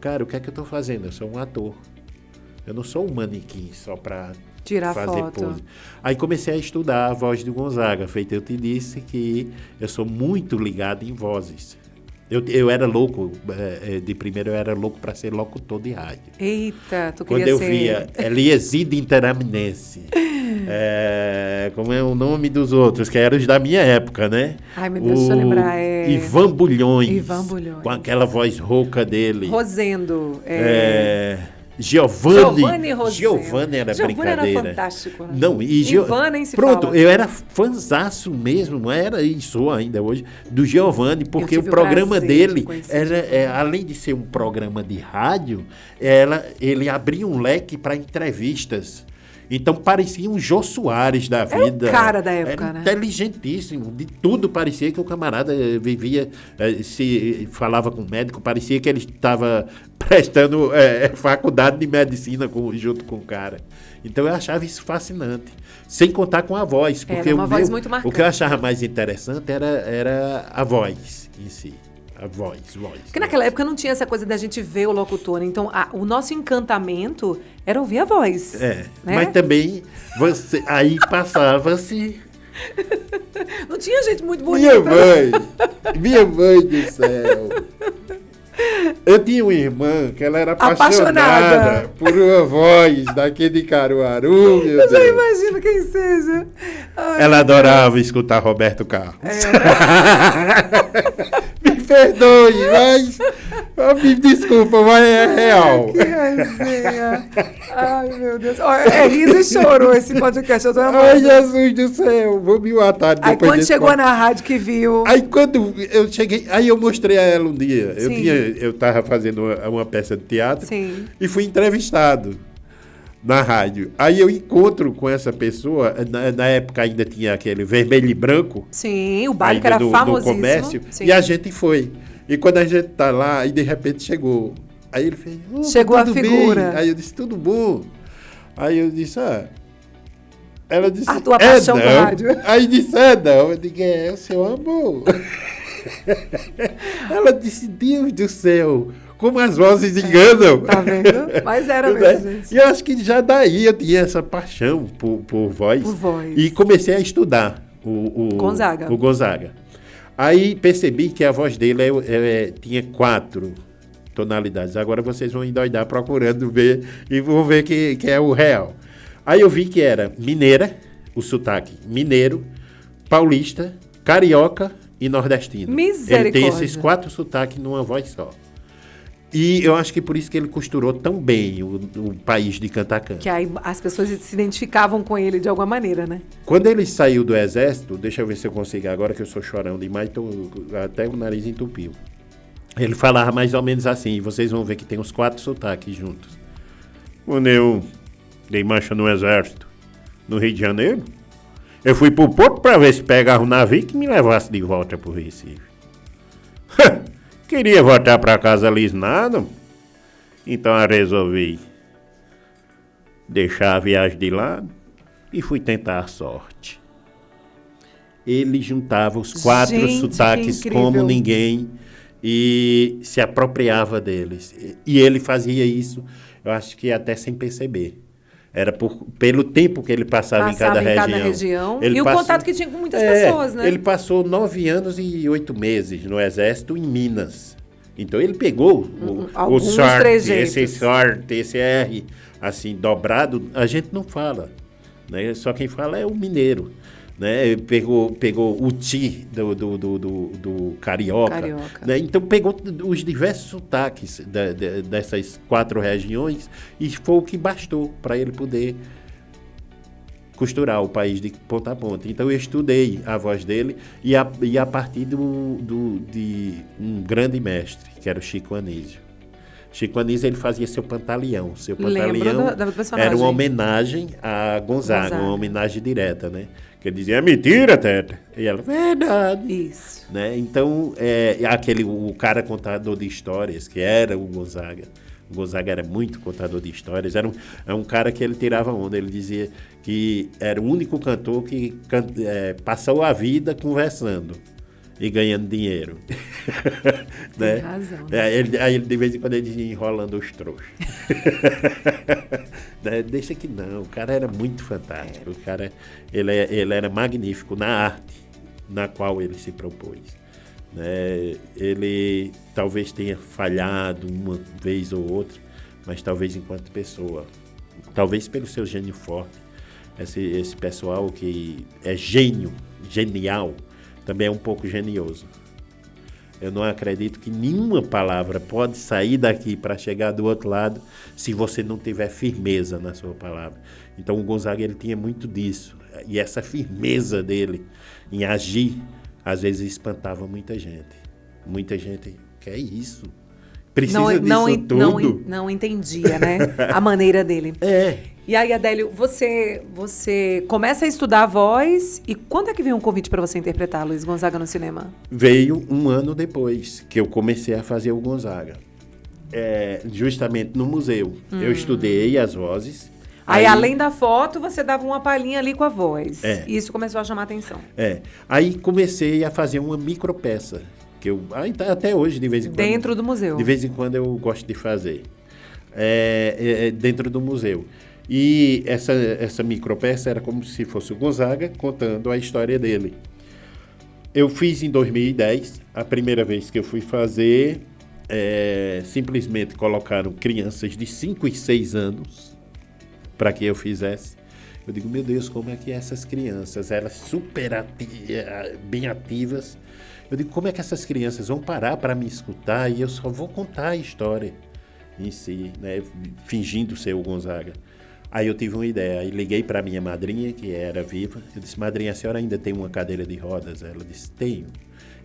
B: cara, o que é que eu estou fazendo? Eu sou um ator. Eu não sou um manequim só para fazer foto. Pose. Aí comecei a estudar a voz do Gonzaga. Feito eu te disse que eu sou muito ligado em vozes. Eu era louco, de primeiro eu era louco para ser locutor de rádio.
A: Eita, tu queria
B: ser... Quando eu
A: ser...
B: via Elieside Interaminense, como é o nome dos outros, que eram os da minha época, né?
A: Ai, meu Deus, deixa eu lembrar.
B: Ivan Bulhões.
A: Ivan Bulhões.
B: Com aquela voz rouca dele.
A: Rosendo.
B: Giovanni
A: Rosendo.
B: Giovanni era brincadeira.
A: Era fantástico. Né?
B: Não,
A: Ivan nem se
B: pronto,
A: fala.
B: eu era fanzaço mesmo, não era e sou ainda hoje, do Giovanni, porque o programa dele era, além de ser um programa de rádio, ele abria um leque para entrevistas. Então parecia um Jô Soares da vida.
A: Era o cara da época,
B: era
A: né?
B: Inteligentíssimo. De tudo parecia que o camarada vivia, se falava com o médico, parecia que ele estava prestando faculdade de medicina junto com o cara. Então eu achava isso fascinante. Sem contar com a voz. Porque
A: era uma voz muito marcante.
B: O que eu achava mais interessante era a voz em si. A voz.
A: Porque naquela época não tinha essa coisa da gente ver o locutor, né? Então o nosso encantamento era ouvir a voz.
B: Né?
A: Mas
B: também aí passava-se.
A: Não tinha gente muito bonita.
B: Minha mãe do céu. Eu tinha uma irmã que ela era apaixonada por uma voz daquele Caruaru, meu
A: Eu já
B: Deus.
A: imagino quem seja. Ai,
B: ela adorava escutar Roberto Carlos. Me perdoe, mas... Me desculpa, mas é real.
A: Que resenha. Ai, meu Deus. É riso e choro esse podcast. Eu tô amando.
B: Ai, Jesus do céu. Vou me matar depois.
A: Aí quando chegou na rádio que viu...
B: Aí quando eu cheguei... Aí eu mostrei a ela um dia. Eu tava fazendo uma peça de teatro.
A: Sim.
B: E fui entrevistado na rádio. Aí eu encontro com essa pessoa. Na época ainda tinha aquele vermelho e branco.
A: Sim, o baile que era famosíssimo.
B: Do comércio.
A: Sim.
B: E a gente foi. E quando a gente tá lá, aí de repente chegou. Aí ele fez...
A: Chegou a figura.
B: Bem? Aí eu disse, tudo bom? Aí eu disse, Ela disse,
A: a tua paixão por rádio.
B: Aí disse, não. Eu disse, é o seu amor. Ela disse, Deus do céu, como as vozes enganam.
A: Tá vendo? Mas era mesmo, gente.
B: E eu acho que já daí eu tinha essa paixão por voz.
A: Por voz.
B: E comecei a estudar o Gonzaga. Aí percebi que a voz dele tinha 4 tonalidades. Agora vocês vão endoidar procurando ver e vão ver que é o real. Aí eu vi que era mineira, o sotaque mineiro, paulista, carioca e nordestino.
A: Misericórdia.
B: Ele tem esses 4 sotaques numa voz só. E eu acho que por isso que ele costurou tão bem o país de Cantacã.
A: Que aí as pessoas se identificavam com ele de alguma maneira, né?
B: Quando ele saiu do exército, deixa eu ver se eu consigo agora, que eu sou chorão demais, até o nariz entupiu. Ele falava mais ou menos assim, vocês vão ver que tem uns 4 sotaques juntos. Quando eu dei marcha no exército, no Rio de Janeiro, eu fui pro porto pra ver se pegava um navio que me levasse de volta pro Recife. Queria voltar pra casa lisnado, então eu resolvi deixar a viagem de lado e fui tentar a sorte. Ele juntava os 4 sotaques como ninguém e se apropriava deles. E ele fazia isso, eu acho que até sem perceber. Era pelo tempo que ele passava em cada região.
A: E o contato que tinha com muitas pessoas, né?
B: Ele passou 9 anos e 8 meses no Exército em Minas. Então ele pegou o sorte, esse R, assim, dobrado, a gente não fala. Né? Só quem fala é o mineiro. Né? Ele pegou o ti do carioca. Né? Então pegou os diversos sotaques dessas 4 regiões e foi o que bastou para ele poder costurar o país de ponta a ponta. Então eu estudei a voz dele e a partir de um grande mestre, que era o Chico Anísio. Chico Anísio, ele fazia seu Pantaleão. Seu Pantaleão era uma homenagem a Gonzaga, uma homenagem direta, né? Que ele dizia, é mentira, Teta. E ela, verdade.
A: Isso.
B: Né? Então, o cara contador de histórias, que era o Gonzaga. O Gonzaga era muito contador de histórias. Era um cara que ele tirava onda. Ele dizia que era o único cantor que passou a vida conversando e ganhando dinheiro. Né?
A: Tem razão. Né?
B: Aí ele, de vez em quando, ele dizia enrolando os trouxas. Né? Deixa que não. O cara era muito fantástico. O cara, ele era magnífico na arte na qual ele se propôs. Né? Ele talvez tenha falhado uma vez ou outra, mas talvez enquanto pessoa, talvez pelo seu gênio forte, esse pessoal que é genial, também é um pouco genioso. Eu não acredito que nenhuma palavra pode sair daqui para chegar do outro lado se você não tiver firmeza na sua palavra. Então o Gonzaga ele tinha muito disso. E essa firmeza dele em agir, às vezes espantava muita gente. Muita gente, que é isso? Precisa disso tudo?
A: Não entendia, né? A maneira dele.
B: É.
A: E aí, Adélio, você começa a estudar a voz e quando é que veio um convite para você interpretar Luiz Gonzaga no cinema?
B: Veio um ano depois que eu comecei a fazer o Gonzaga. Justamente no museu. Eu estudei as vozes.
A: Aí, além da foto, você dava uma palhinha ali com a voz. E isso começou a chamar a atenção.
B: Aí comecei a fazer uma micropeça. Que eu, até hoje, de vez em quando...
A: Dentro do museu.
B: De vez em quando eu gosto de fazer. Dentro do museu. E essa micropeça era como se fosse o Gonzaga contando a história dele. Eu fiz em 2010, a primeira vez que eu fui fazer, simplesmente colocaram crianças de 5 e 6 anos para que eu fizesse. Eu digo, meu Deus, como é que essas crianças, elas super bem ativas, eu digo, como é que essas crianças vão parar para me escutar e eu só vou contar a história em si, né, fingindo ser o Gonzaga. Aí eu tive uma ideia, aí liguei para minha madrinha, que era viva, eu disse, madrinha, a senhora ainda tem uma cadeira de rodas? Ela disse, tenho.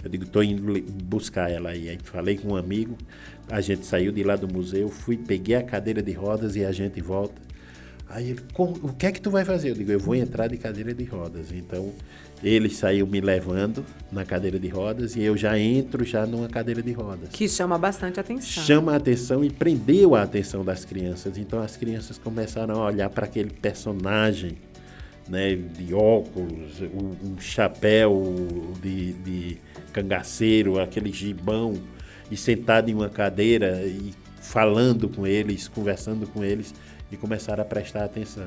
B: Eu digo, estou indo buscar ela aí. Aí falei com um amigo, a gente saiu de lá do museu, peguei a cadeira de rodas e a gente volta. Aí ele, o que é que tu vai fazer? Eu digo, eu vou entrar de cadeira de rodas. Então, ele saiu me levando na cadeira de rodas e eu já entro numa cadeira de rodas.
A: Que chama bastante atenção.
B: Chama a atenção e prendeu a atenção das crianças. Então, as crianças começaram a olhar para aquele personagem, né, de óculos, um chapéu de cangaceiro, aquele gibão, e sentado em uma cadeira e falando com eles, conversando com eles, e começaram a prestar atenção.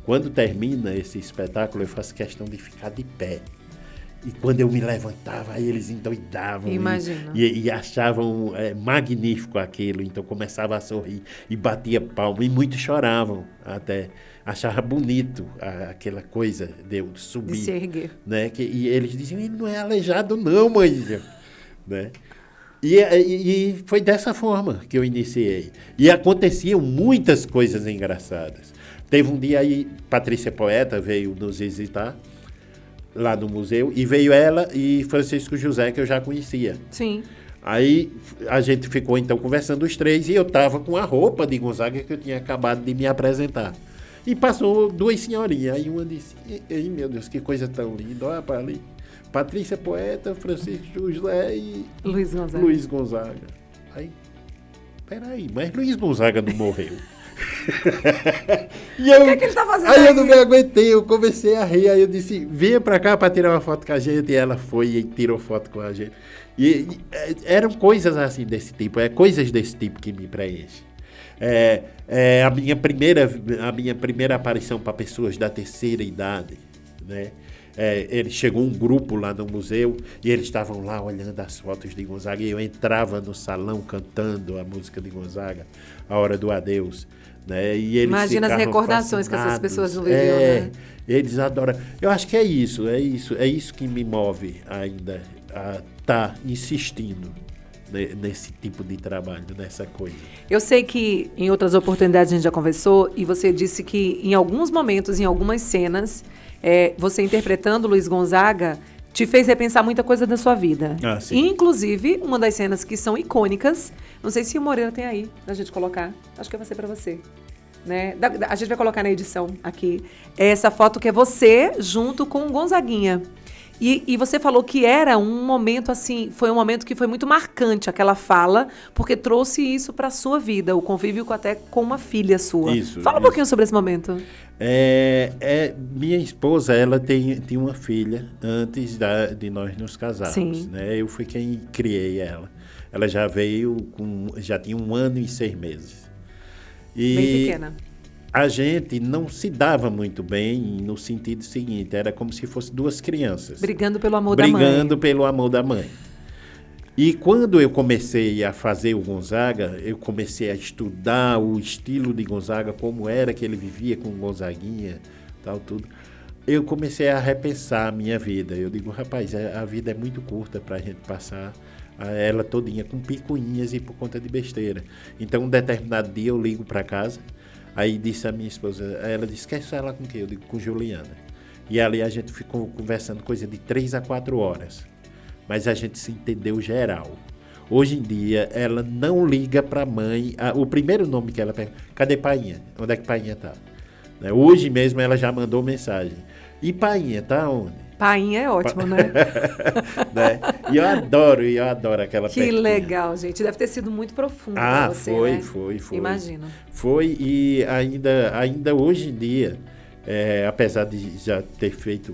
B: Quando termina esse espetáculo, eu faço questão de ficar de pé. E quando eu me levantava, aí eles endoidavam e achavam magnífico aquilo. Então começava a sorrir e batia palma. E muitos choravam até. Achava bonito aquela coisa de eu subir.
A: De se erguer.
B: Né? E eles diziam, ele não é aleijado não, mãe. Né? E foi dessa forma que eu iniciei. E aconteciam muitas coisas engraçadas. Teve um dia aí, Patrícia Poeta veio nos visitar lá no museu, e veio ela e Francisco José, que eu já conhecia.
A: Sim.
B: Aí a gente ficou então conversando os três, e eu estava com a roupa de Gonzaga que eu tinha acabado de me apresentar. E passou duas senhorinhas, aí uma disse, ei meu Deus, que coisa tão linda, olha para ali. Patrícia Poeta, Francisco José e Luiz Gonzaga. Aí, peraí, mas Luiz Gonzaga não morreu.
A: E o que é que ele tá fazendo aí?
B: Aí eu não me aguentei, eu comecei a rir, aí eu disse, venha pra cá pra tirar uma foto com a gente, e ela foi e tirou foto com a gente. E eram coisas assim desse tipo, coisas desse tipo que me preenchem. A minha primeira aparição para pessoas da terceira idade, né? Chegou um grupo lá no museu e eles estavam lá olhando as fotos de Gonzaga, e eu entrava no salão cantando a música de Gonzaga, A Hora do Adeus, né? E eles
A: imagina as recordações
B: fascinados.
A: Que essas pessoas não viviam, né?
B: Eles adoram. Eu acho que é isso que me move ainda a estar insistindo nesse tipo de trabalho, nessa coisa.
A: Eu sei que em outras oportunidades a gente já conversou e você disse que em alguns momentos, em algumas cenas, você interpretando Luiz Gonzaga te fez repensar muita coisa da sua vida.
B: Ah, sim.
A: Inclusive, uma das cenas que são icônicas, não sei se o Moreira tem aí pra gente colocar, acho que vai ser pra você. Né? A gente vai colocar na edição aqui. Essa foto que é você junto com o Gonzaguinha. E você falou que era um momento assim, foi um momento que foi muito marcante, aquela fala, porque trouxe isso para a sua vida, o convívio até com uma filha sua. Fala um pouquinho sobre esse momento.
B: Minha esposa, ela tem uma filha antes de nós nos casarmos.
A: Sim.
B: Né? Eu fui quem criei ela. Ela já veio já tinha 1 ano e 6 meses.
A: Bem pequena.
B: A gente não se dava muito bem no sentido seguinte, era como se fossem 2 crianças.
A: Brigando pelo amor da mãe.
B: Brigando pelo amor da mãe. E quando eu comecei a fazer o Gonzaga, eu comecei a estudar o estilo de Gonzaga, como era que ele vivia com o Gonzaguinha, tal, tudo. eu comecei a repensar a minha vida. Eu digo, rapaz, a vida é muito curta para a gente passar ela todinha com picuinhas e por conta de besteira. Então, um determinado dia eu ligo para casa, aí disse a minha esposa, ela disse, quer falar com quem? Eu digo, com Juliana. E ali a gente ficou conversando coisa de 3 a 4 horas. Mas a gente se entendeu geral. Hoje em dia, ela não liga para a mãe. O primeiro nome que ela pergunta, cadê Painha? Onde é que Painha está? Hoje mesmo ela já mandou mensagem. E Painha, tá onde?
A: Painha é ótimo, né?
B: Né? E eu adoro aquela
A: Que
B: pergunta.
A: legal, gente. Deve ter sido muito profundo pra você, né?
B: Foi.
A: Imagino.
B: Foi, e ainda hoje em dia, apesar de já ter feito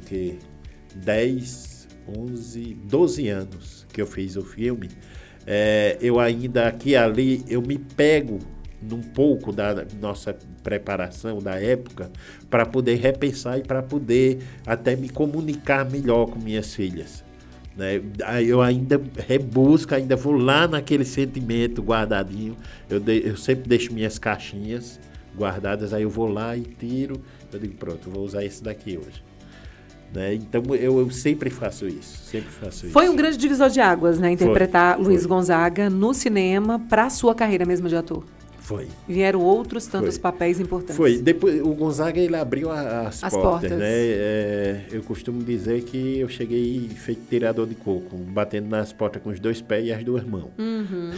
B: 10, 11, 12 anos que eu fiz o filme, eu ainda aqui e ali, eu me pego num pouco da nossa preparação da época para poder repensar e para poder até me comunicar melhor com minhas filhas, né? Eu ainda rebusco, ainda vou lá naquele sentimento guardadinho, eu sempre deixo minhas caixinhas guardadas, aí eu vou lá e tiro, eu digo, pronto, eu vou usar esse daqui hoje. Né? Então eu sempre faço isso,
A: Foi um grande divisor de águas, né? Interpretar Luiz Gonzaga no cinema para a sua carreira mesmo de ator.
B: Foi.
A: Vieram outros tantos papéis importantes.
B: Foi. Depois, o Gonzaga, ele abriu as portas, né? Eu costumo dizer que eu cheguei feito tirador de coco, batendo nas portas com os 2 pés e as 2 mãos.
A: Uhum.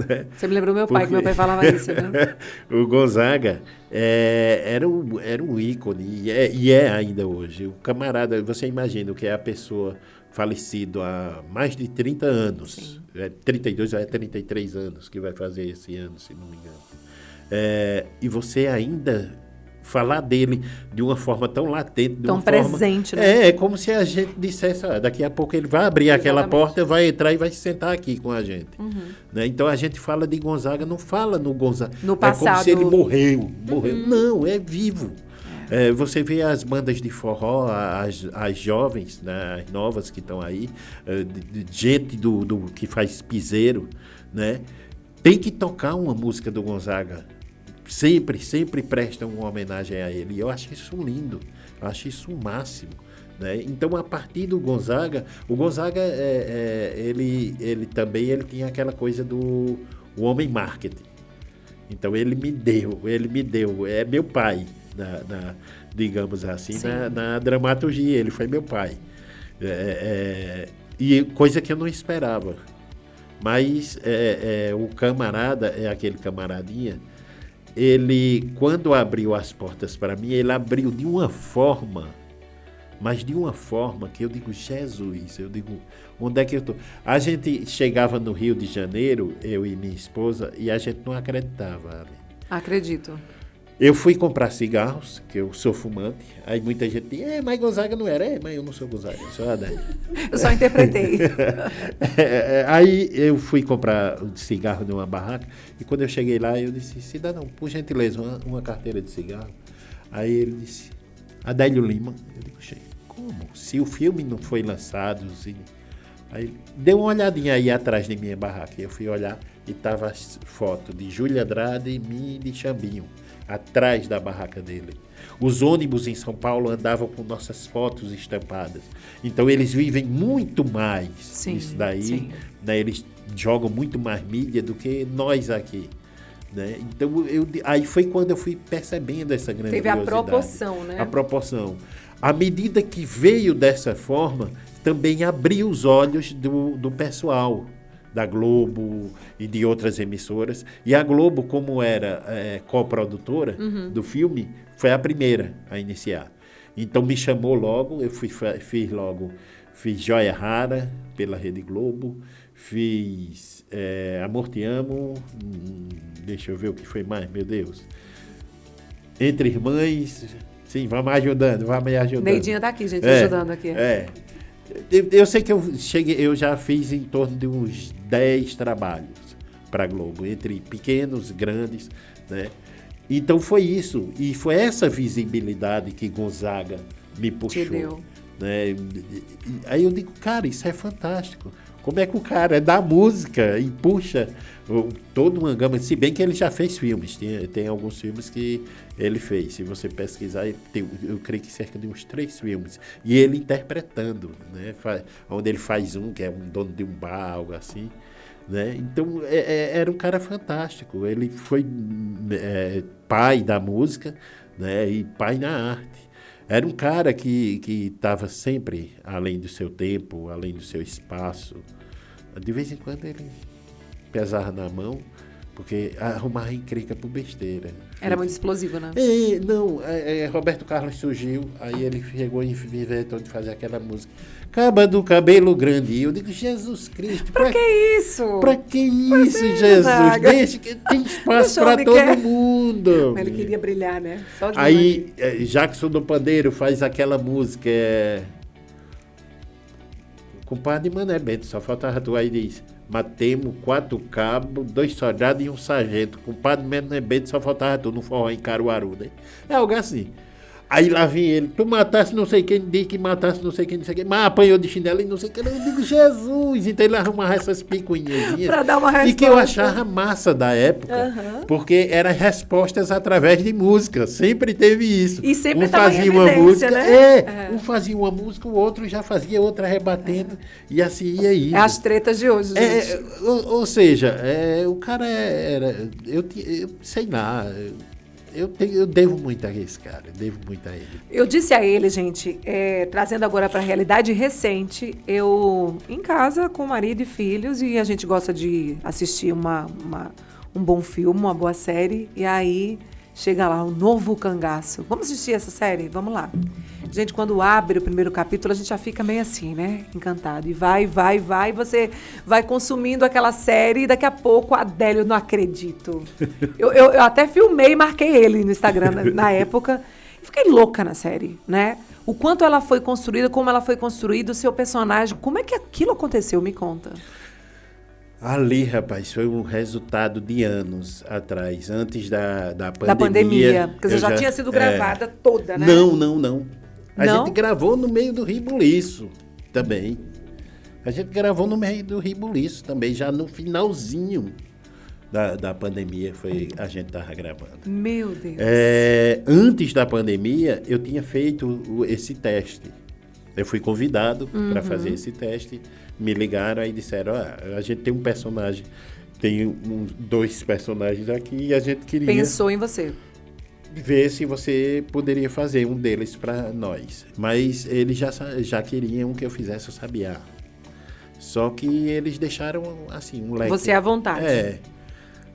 B: Né?
A: Você me lembrou meu pai, que meu pai falava isso, né?
B: O Gonzaga era um ícone, e é ainda hoje. O camarada, você imagina o que é a pessoa falecido há mais de 30 anos, 32 ou 33 anos que vai fazer esse ano, se não me engano. E você ainda falar dele de uma forma tão latente,
A: tão presente, né?
B: É como se a gente dissesse, daqui a pouco ele vai abrir aquela porta, vai entrar e vai se sentar aqui com a gente. Uhum. Né? Então a gente fala de Gonzaga, não fala no Gonzaga.
A: No passado.
B: É como se ele morreu. Não, é vivo. Você vê as bandas de forró, as jovens, né, as novas que estão aí, gente do que faz piseiro, né? Tem que tocar uma música do Gonzaga. Sempre prestam uma homenagem a ele. E eu acho isso lindo, eu acho isso o máximo. Né? Então, a partir do Gonzaga, o Gonzaga, ele também tinha aquela coisa do homem marketing. Então, ele me deu, é meu pai. Digamos assim, na dramaturgia, ele foi meu pai. E coisa que eu não esperava. Mas o camarada, aquele camaradinha, ele, quando abriu as portas para mim, ele abriu de uma forma, mas de uma forma que eu digo, Jesus, eu digo, onde é que eu estou? A gente chegava no Rio de Janeiro, eu e minha esposa, e a gente não acreditava ali.
A: Acredito.
B: Eu fui comprar cigarros, que eu sou fumante, aí muita gente diz, mas Gonzaga não era, mas eu não sou Gonzaga, eu sou Adélio.
A: Eu só interpretei.
B: Aí eu fui comprar um cigarro numa barraca, e quando eu cheguei lá, eu disse, cidadão, por gentileza, uma carteira de cigarro. Aí ele disse, Adélio Lima. Eu digo, como? Se o filme não foi lançado, assim... Aí deu uma olhadinha aí atrás de minha barraca, eu fui olhar e tava as fotos de Júlia Andrade e mim de Xambinho, atrás da barraca dele. Os ônibus em São Paulo andavam com nossas fotos estampadas. Então, eles vivem muito mais isso daí. Né? Eles jogam muito mais mídia do que nós aqui. Né? Então, aí foi quando eu fui percebendo essa grandiosidade.
A: Teve a proporção, né?
B: A proporção. À medida que veio dessa forma, também abriu os olhos do pessoal da Globo e de outras emissoras. E a Globo, como era coprodutora do filme, foi a primeira a iniciar. Então me chamou logo, eu fiz Joia Rara pela Rede Globo, fiz Amor Te Amo, deixa eu ver o que foi mais, meu Deus. Entre Irmãs, sim, vai me ajudando.
A: Neidinha tá aqui, gente, ajudando aqui.
B: Eu sei que eu já fiz em torno de uns 10 trabalhos para a Globo, entre pequenos, grandes, né? Então foi isso, e foi essa visibilidade que Gonzaga me puxou. né? Aí eu digo, cara, isso é fantástico. Como é que o cara é da música e puxa toda uma gama, se bem que ele já fez filmes, tem alguns filmes que ele fez, se você pesquisar, eu creio que cerca de uns 3 filmes, e ele interpretando, né? Onde ele faz que é um dono de um bar, algo assim, né? Então era um cara fantástico, ele foi pai da música, né? E pai na arte. Era um cara que estava sempre além do seu tempo, além do seu espaço. De vez em quando ele pesava na mão, porque arrumava encrenca por besteira.
A: Era muito explosivo, né?
B: Roberto Carlos surgiu, aí ele chegou e inventou de fazer aquela música. Caba do cabelo grande. E eu digo, Jesus Cristo.
A: Pra que isso?
B: Pra que isso, Jesus? Deixa que tem espaço pra todo mundo.
A: Mas ele queria brilhar, né? Sozinho.
B: Aí, Jackson do Pandeiro faz aquela música. Compadre Mané Bento, só faltava tu aí, diz: matemos 4 cabos, 2 soldados e um sargento. Compadre Mané Bento, só faltava tu no forró em Caruaru, né? É algo assim. Aí lá vem ele, tu matasse não sei quem, diz que matasse não sei quem, mas apanhou de chinelo e não sei o que. Eu digo, Jesus! Então ele arrumava essas picuinhas.
A: Pra dar uma resposta.
B: E que eu achava massa da época, porque eram respostas através de música. Sempre teve isso.
A: E sempre
B: fazia
A: uma música,
B: né? Um fazia uma música, o outro já fazia outra rebatendo, e assim ia indo.
A: É as tretas de hoje, gente.
B: Ou seja, o cara eu sei lá... Eu devo muito a esse cara, devo muito a ele.
A: Eu disse a ele, gente, trazendo agora para a realidade recente, eu em casa com marido e filhos, e a gente gosta de assistir um bom filme, uma boa série, e aí chega lá, o novo Cangaço. Vamos assistir essa série? Vamos lá. Gente, quando abre o primeiro capítulo, a gente já fica meio assim, né? Encantado. E vai, você vai consumindo aquela série e daqui a pouco, Adélio, não acredito. Eu até filmei e marquei ele no Instagram na época. E fiquei louca na série, né? O quanto ela foi construída, como ela foi construída, o seu personagem. Como é que aquilo aconteceu? Me conta.
B: Ali, rapaz, foi um resultado de anos atrás, antes da pandemia.
A: Da pandemia, porque você já tinha sido gravada toda, né?
B: Não. A gente gravou no meio do Ribuliço também. Já no finalzinho da pandemia a gente estava gravando.
A: Meu Deus.
B: Antes da pandemia, eu tinha feito esse teste. Eu fui convidado para fazer esse teste. Me ligaram e disseram, a gente tem um personagem, tem 2 personagens aqui e a gente queria...
A: Pensou em você.
B: Ver se você poderia fazer um deles para nós. Mas eles já queriam que eu fizesse o Sabiá. Só que eles deixaram, assim, um leque.
A: Você à vontade.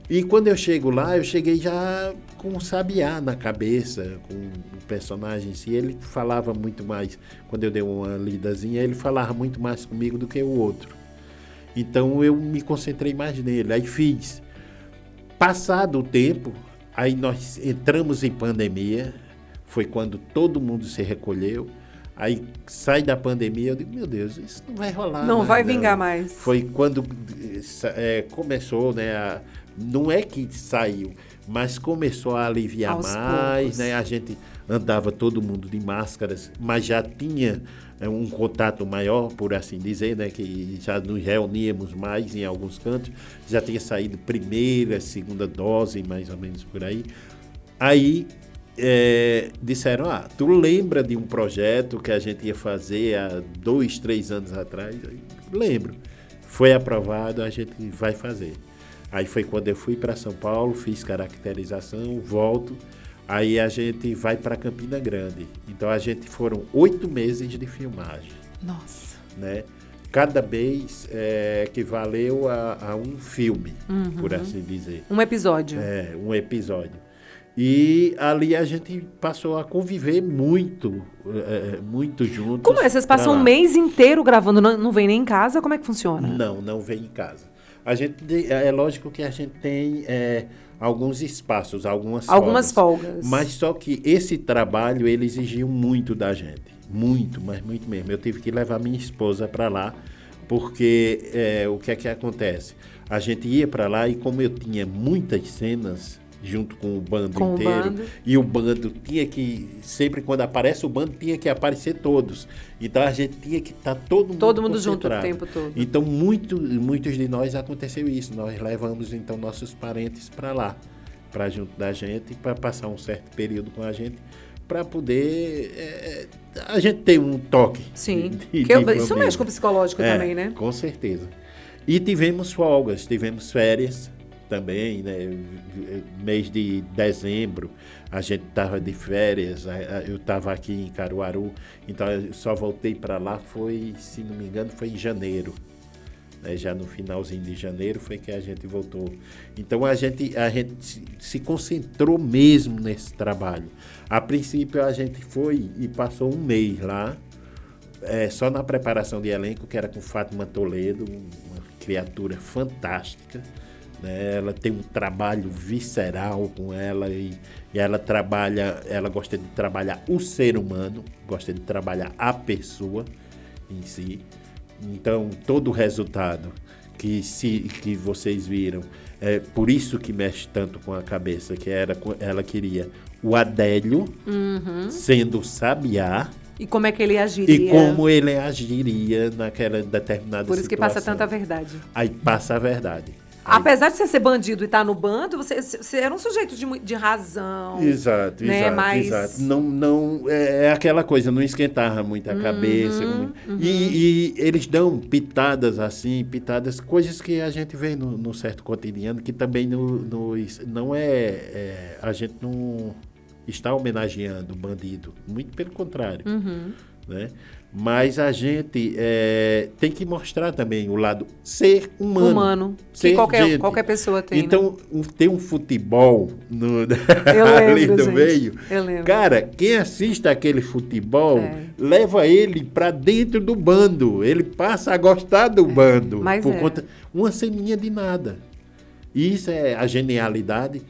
B: E quando eu chego lá, eu cheguei já com o Sabiá na cabeça, com o personagem em si. Ele falava muito mais, quando eu dei uma lidazinha, ele falava muito mais comigo do que o outro. Então eu me concentrei mais nele. Aí fiz. Passado o tempo... Aí nós entramos em pandemia, foi quando todo mundo se recolheu. Aí sai da pandemia, eu digo, meu Deus, isso não vai rolar.
A: Não vai vingar mais.
B: Foi quando começou, né? Não é que saiu, mas começou a aliviar
A: aos
B: mais,
A: poucos.
B: né? A gente andava todo mundo de máscaras, mas já tinha um contato maior, por assim dizer, né? Que já nos reuníamos mais em alguns cantos, já tinha saído primeira, segunda dose, mais ou menos por aí. Aí disseram, tu lembra de um projeto que a gente ia fazer há 2, 3 anos atrás? Eu lembro. Foi aprovado, a gente vai fazer. Aí foi quando eu fui para São Paulo, fiz caracterização, volto. Aí a gente vai para Campina Grande. Então foram 8 meses de filmagem.
A: Nossa.
B: Né? Cada mês equivaleu a um filme, por assim dizer.
A: Um episódio.
B: Um episódio. E ali a gente passou a conviver muito juntos.
A: Como é? Vocês passam um mês inteiro gravando, não vem nem em casa? Como é que funciona?
B: Não vem em casa. A gente, é lógico que a gente tem alguns espaços, algumas folgas. Mas só que esse trabalho, ele exigiu muito da gente. Muito, mas muito mesmo. Eu tive que levar minha esposa para lá, porque o que é que acontece? A gente ia para lá e como eu tinha muitas cenas, junto com o bando
A: Com o
B: inteiro.
A: bando.
B: E o bando tinha que, sempre quando aparece o bando, tinha que aparecer todos. Então a gente tinha que estar todo mundo
A: junto o
B: concentrado.
A: tempo todo.
B: Então muitos de nós aconteceu isso. Nós levamos então nossos parentes para lá, para junto da gente, para passar um certo período com a gente, para poder a gente ter um toque.
A: Sim.
B: de
A: Isso
B: família.
A: mexe com o psicológico também, né?
B: Com certeza. E tivemos folgas, tivemos férias também, né? Mês de dezembro, a gente estava de férias, eu estava aqui em Caruaru, então eu só voltei para lá, se não me engano, foi em janeiro. Né? Já no finalzinho de janeiro foi que a gente voltou. Então a gente se concentrou mesmo nesse trabalho. A princípio a gente foi e passou um mês lá, só na preparação de elenco, que era com Fátima Toledo, uma criatura fantástica. Né? Ela tem um trabalho visceral com ela e ela gosta de trabalhar o ser humano, gosta de trabalhar a pessoa em si. Então, todo o resultado que vocês viram, por isso que mexe tanto com a cabeça, que ela queria o Adélio sendo o Sabiá.
A: E como é que ele agiria?
B: E como ele agiria naquela determinada situação.
A: Por isso que passa tanta verdade.
B: Aí passa a verdade.
A: Apesar de você ser bandido e estar no bando, você era um sujeito de razão.
B: Exato,
A: né?
B: Exato. Não, é aquela coisa, não esquentava muito a cabeça. E eles dão pitadas assim, coisas que a gente vê no certo cotidiano, que também não a gente não está homenageando o bandido, muito pelo contrário. Né? Mas a gente tem que mostrar também o lado ser humano.
A: Que qualquer pessoa tem.
B: Então, tem um futebol
A: ali
B: no meio.
A: Eu lembro.
B: Cara, quem assiste aquele futebol leva ele para dentro do bando. Ele passa a gostar do bando.
A: Mas
B: por conta uma ceninha de nada. Isso é a genialidade,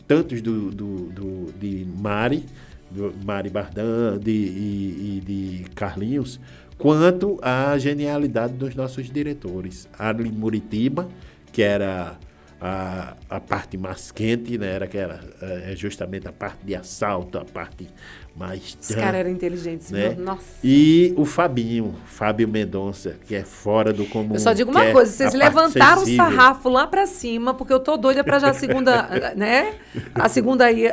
B: tantos de Mari, do Mari Bardan e de Carlinhos, quanto a genialidade dos nossos diretores. Ali em Muritiba, que era a parte mais quente, né? Era justamente a parte de assalto, a parte mais...
A: Os caras eram inteligentes,
B: né?
A: Nossa.
B: E o Fábio Mendonça, que é fora do comum.
A: Eu só digo uma coisa, vocês levantaram o sarrafo lá pra cima, porque eu tô doida pra já a segunda, né? A segunda aí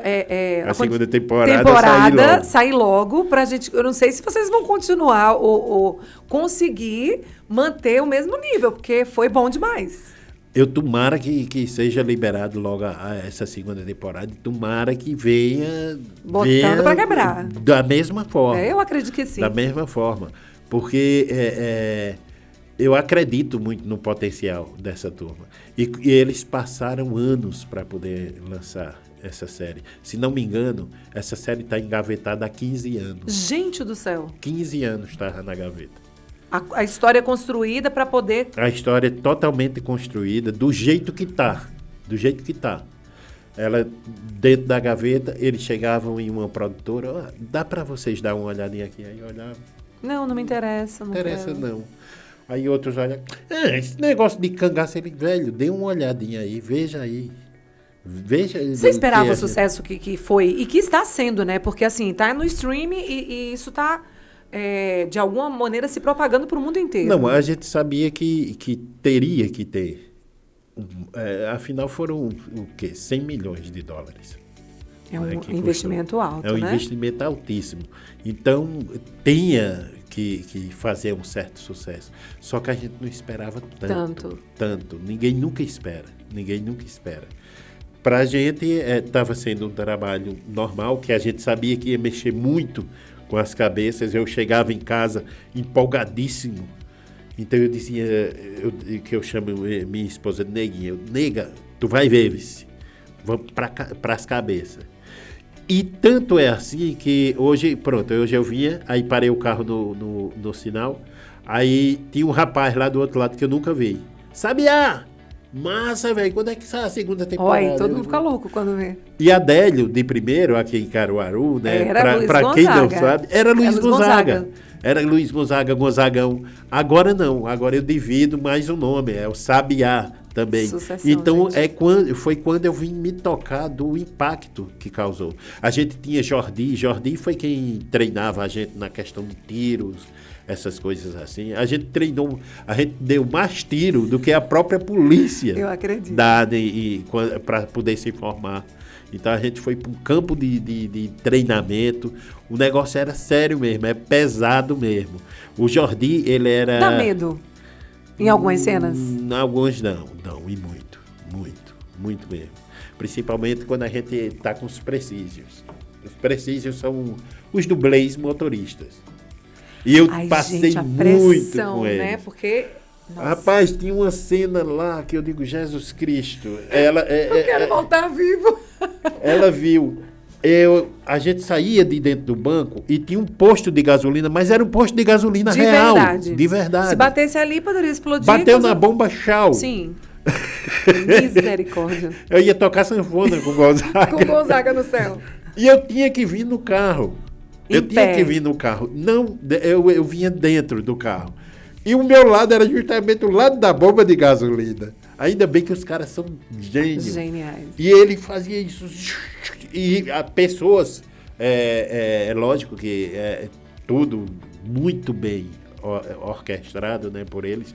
B: a segunda temporada
A: sair logo pra gente... Eu não sei se vocês vão continuar ou conseguir manter o mesmo nível, porque foi bom demais.
B: Eu tomara que seja liberado logo essa segunda temporada. Tomara que venha...
A: Botando para quebrar.
B: Da mesma forma.
A: Eu acredito que sim.
B: Da mesma forma. Porque eu acredito muito no potencial dessa turma. E eles passaram anos para poder lançar essa série. Se não me engano, essa série está engavetada há 15 anos.
A: Gente do céu.
B: 15 anos estava na gaveta.
A: A história é construída para poder...
B: A história é totalmente construída do jeito que está. Do jeito que está. Ela, dentro da gaveta, eles chegavam em uma produtora, dá para vocês dar uma olhadinha aqui? Aí olhavam.
A: Não me interessa. Não
B: interessa
A: quero.
B: Não. Aí outros olham, esse negócio de cangaço, ele, velho, dê uma olhadinha aí, veja aí.
A: Você esperava o sucesso que foi e que está sendo, né? Porque assim, tá no streaming e isso tá... de alguma maneira se propagando para o mundo inteiro.
B: Não, a gente sabia que teria que ter. Afinal, foram o quê? 100 milhões de dólares.
A: É um investimento alto,
B: né? É um investimento altíssimo. Então, tinha que fazer um certo sucesso. Só que a gente não esperava tanto. Ninguém nunca espera. Para a gente, estava sendo um trabalho normal, que a gente sabia que ia mexer muito com as cabeças. Eu chegava em casa empolgadíssimo. Então eu dizia, que eu chamo minha esposa de Neguinha, nega, tu vai ver, vice. Vamos para as cabeças. E tanto é assim que hoje eu vinha, aí parei o carro no sinal, aí tinha um rapaz lá do outro lado que eu nunca vi. Sabiá! Massa, velho, quando é que sai a segunda temporada?
A: Olha, todo mundo fica louco quando vê.
B: E Adélio, de primeiro, aqui em Caruaru, né?
A: Para
B: quem não sabe, era Luiz Gonzaga. Era Luiz Gonzaga, Gonzagão. Agora não, agora eu divido mais o nome, é o Sabiá também.
A: Sucessão,
B: então,
A: gente.
B: foi quando eu vim me tocar do impacto que causou. A gente tinha Jordi foi quem treinava a gente na questão de tiros, essas coisas assim. A gente deu mais tiro do que a própria polícia.
A: Eu acredito.
B: Para poder se formar. Então a gente foi para um campo de treinamento. O negócio era sério mesmo, é pesado mesmo. O Jordi, ele era...
A: Dá medo em algumas cenas?
B: Alguns não, e muito mesmo. Principalmente quando a gente está com os presídios. Os presídios são os dublês motoristas. E eu passei
A: gente, a
B: muito
A: pressão,
B: com eles.
A: né? Porque... Nossa.
B: Rapaz, tinha uma cena lá que eu digo, Jesus Cristo.
A: Eu quero voltar vivo.
B: Ela viu. A gente saía de dentro do banco e tinha um posto de gasolina, mas era um posto de gasolina real. De verdade.
A: Se batesse ali, poderia explodir.
B: Bateu na bomba, tchau.
A: Sim. Misericórdia.
B: Eu ia tocar sanfona com Gonzaga.
A: Com Gonzaga no céu.
B: E eu tinha que vir no carro. Não, eu vinha dentro do carro. E o meu lado era justamente o lado da bomba de gasolina. Ainda bem que os caras são gênios.
A: Geniais.
B: E ele fazia isso. E pessoas, lógico que é tudo muito bem orquestrado, né, por eles.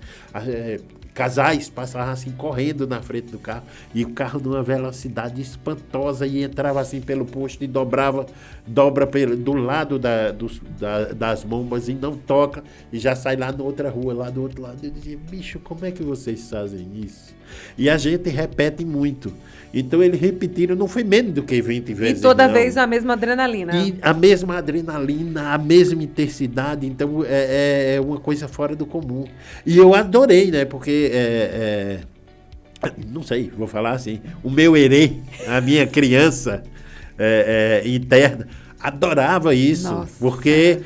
B: Casais passavam assim, correndo na frente do carro, e o carro numa velocidade espantosa, e entrava assim pelo posto e dobra do lado das bombas e não toca, e já sai lá na outra rua, lá do outro lado. Eu dizia, bicho, como é que vocês fazem isso? E a gente repete muito. Então eles repetiram, não foi menos do que 20 vezes.
A: E toda vez a mesma adrenalina.
B: E a mesma adrenalina, a mesma intensidade. Então é uma coisa fora do comum. E eu adorei, né? Porque, não sei, vou falar assim, o meu herê, a minha criança interna, adorava isso. Nossa. Porque...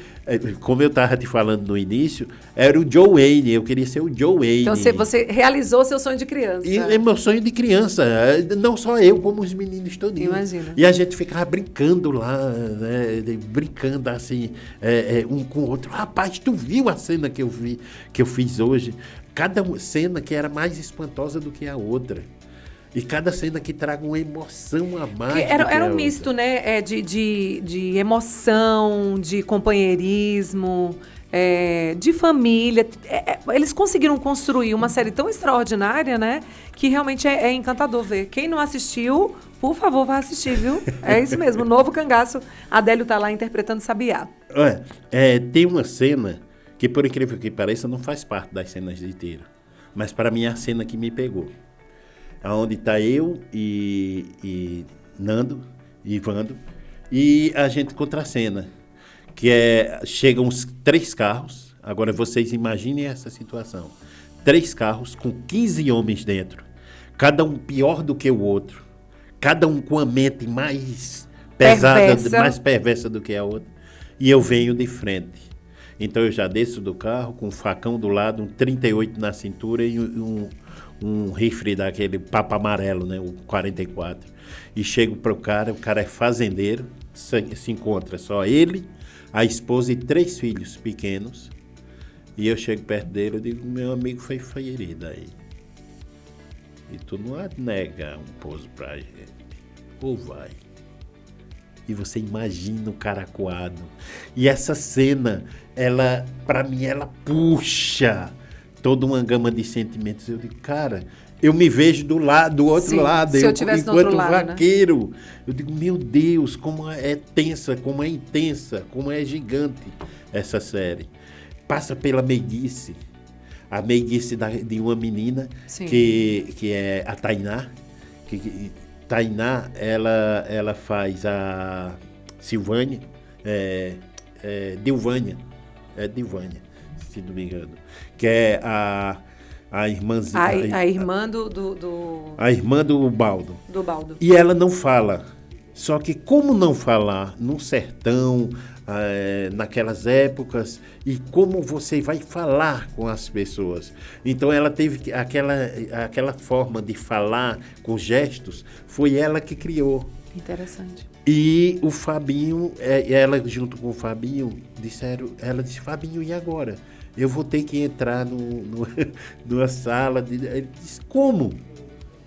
B: como eu estava te falando no início, era o Joe Wayne, eu queria ser o Joe Wayne.
A: Então você realizou seu sonho de criança.
B: E é meu sonho de criança, não só eu, como os meninos todos.
A: Imagina.
B: E a gente ficava brincando lá, né, brincando assim, um com o outro. Rapaz, tu viu a cena que eu fiz hoje? Cada cena que era mais espantosa do que a outra. E cada cena que traga uma emoção a mais.
A: Era um misto, né? De emoção, de companheirismo, de família. Eles conseguiram construir uma série tão extraordinária, né? Que realmente é encantador ver. Quem não assistiu, por favor, vá assistir, viu? É isso mesmo. O novo Cangaço. Adélio tá lá interpretando Sabiá.
B: Tem uma cena que, por incrível que pareça, não faz parte das cenas de tiro. Mas para mim é a cena que me pegou. Onde está eu e Nando e Vando, e a gente contracena, que chegam uns 3 carros, agora vocês imaginem essa situação, 3 carros com 15 homens dentro, cada um pior do que o outro, cada um com a mente mais pesada, mais perversa do que a outra, e eu venho de frente. Então eu já desço do carro com um facão do lado, um 38 na cintura e um rifle daquele papo amarelo, né, o 44. E chego para o cara é fazendeiro, se encontra só ele, a esposa e 3 filhos pequenos. E eu chego perto dele e digo, meu amigo foi ferido aí. E tu não nega um pouso pra gente. Ou vai? E você imagina o cara acuado. E essa cena, pra mim, ela puxa toda uma gama de sentimentos. Eu digo, cara, eu me vejo do outro lado.
A: Se eu tivesse do outro lado,
B: vaqueiro, né? Eu digo, meu Deus, como é tensa, como é intensa, como é gigante essa série. Passa pela meiguice. A meiguice de uma menina que é a Tainá. Tainá, ela faz a Silvânia, Dilvânia, se não me engano, que é a irmãzinha.
A: A irmã
B: A irmã do Baldo.
A: Do Baldo.
B: E ela não fala. Só que como não falar num sertão, naquelas épocas, e como você vai falar com as pessoas. Então ela teve aquela forma de falar com gestos, foi ela que criou.
A: Interessante.
B: E o Fabinho, ela junto com o Fabinho, ela disse, Fabinho, e agora? Eu vou ter que entrar numa sala. Ele disse, como?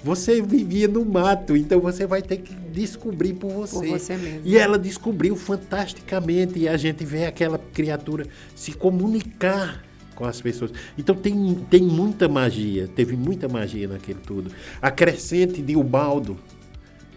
B: Você vivia no mato, então você vai ter que descobrir por você.
A: Por você mesmo.
B: E ela descobriu fantasticamente, e a gente vê aquela criatura se comunicar com as pessoas. Então tem muita magia, teve muita magia naquele tudo. A crescente de Ubaldo,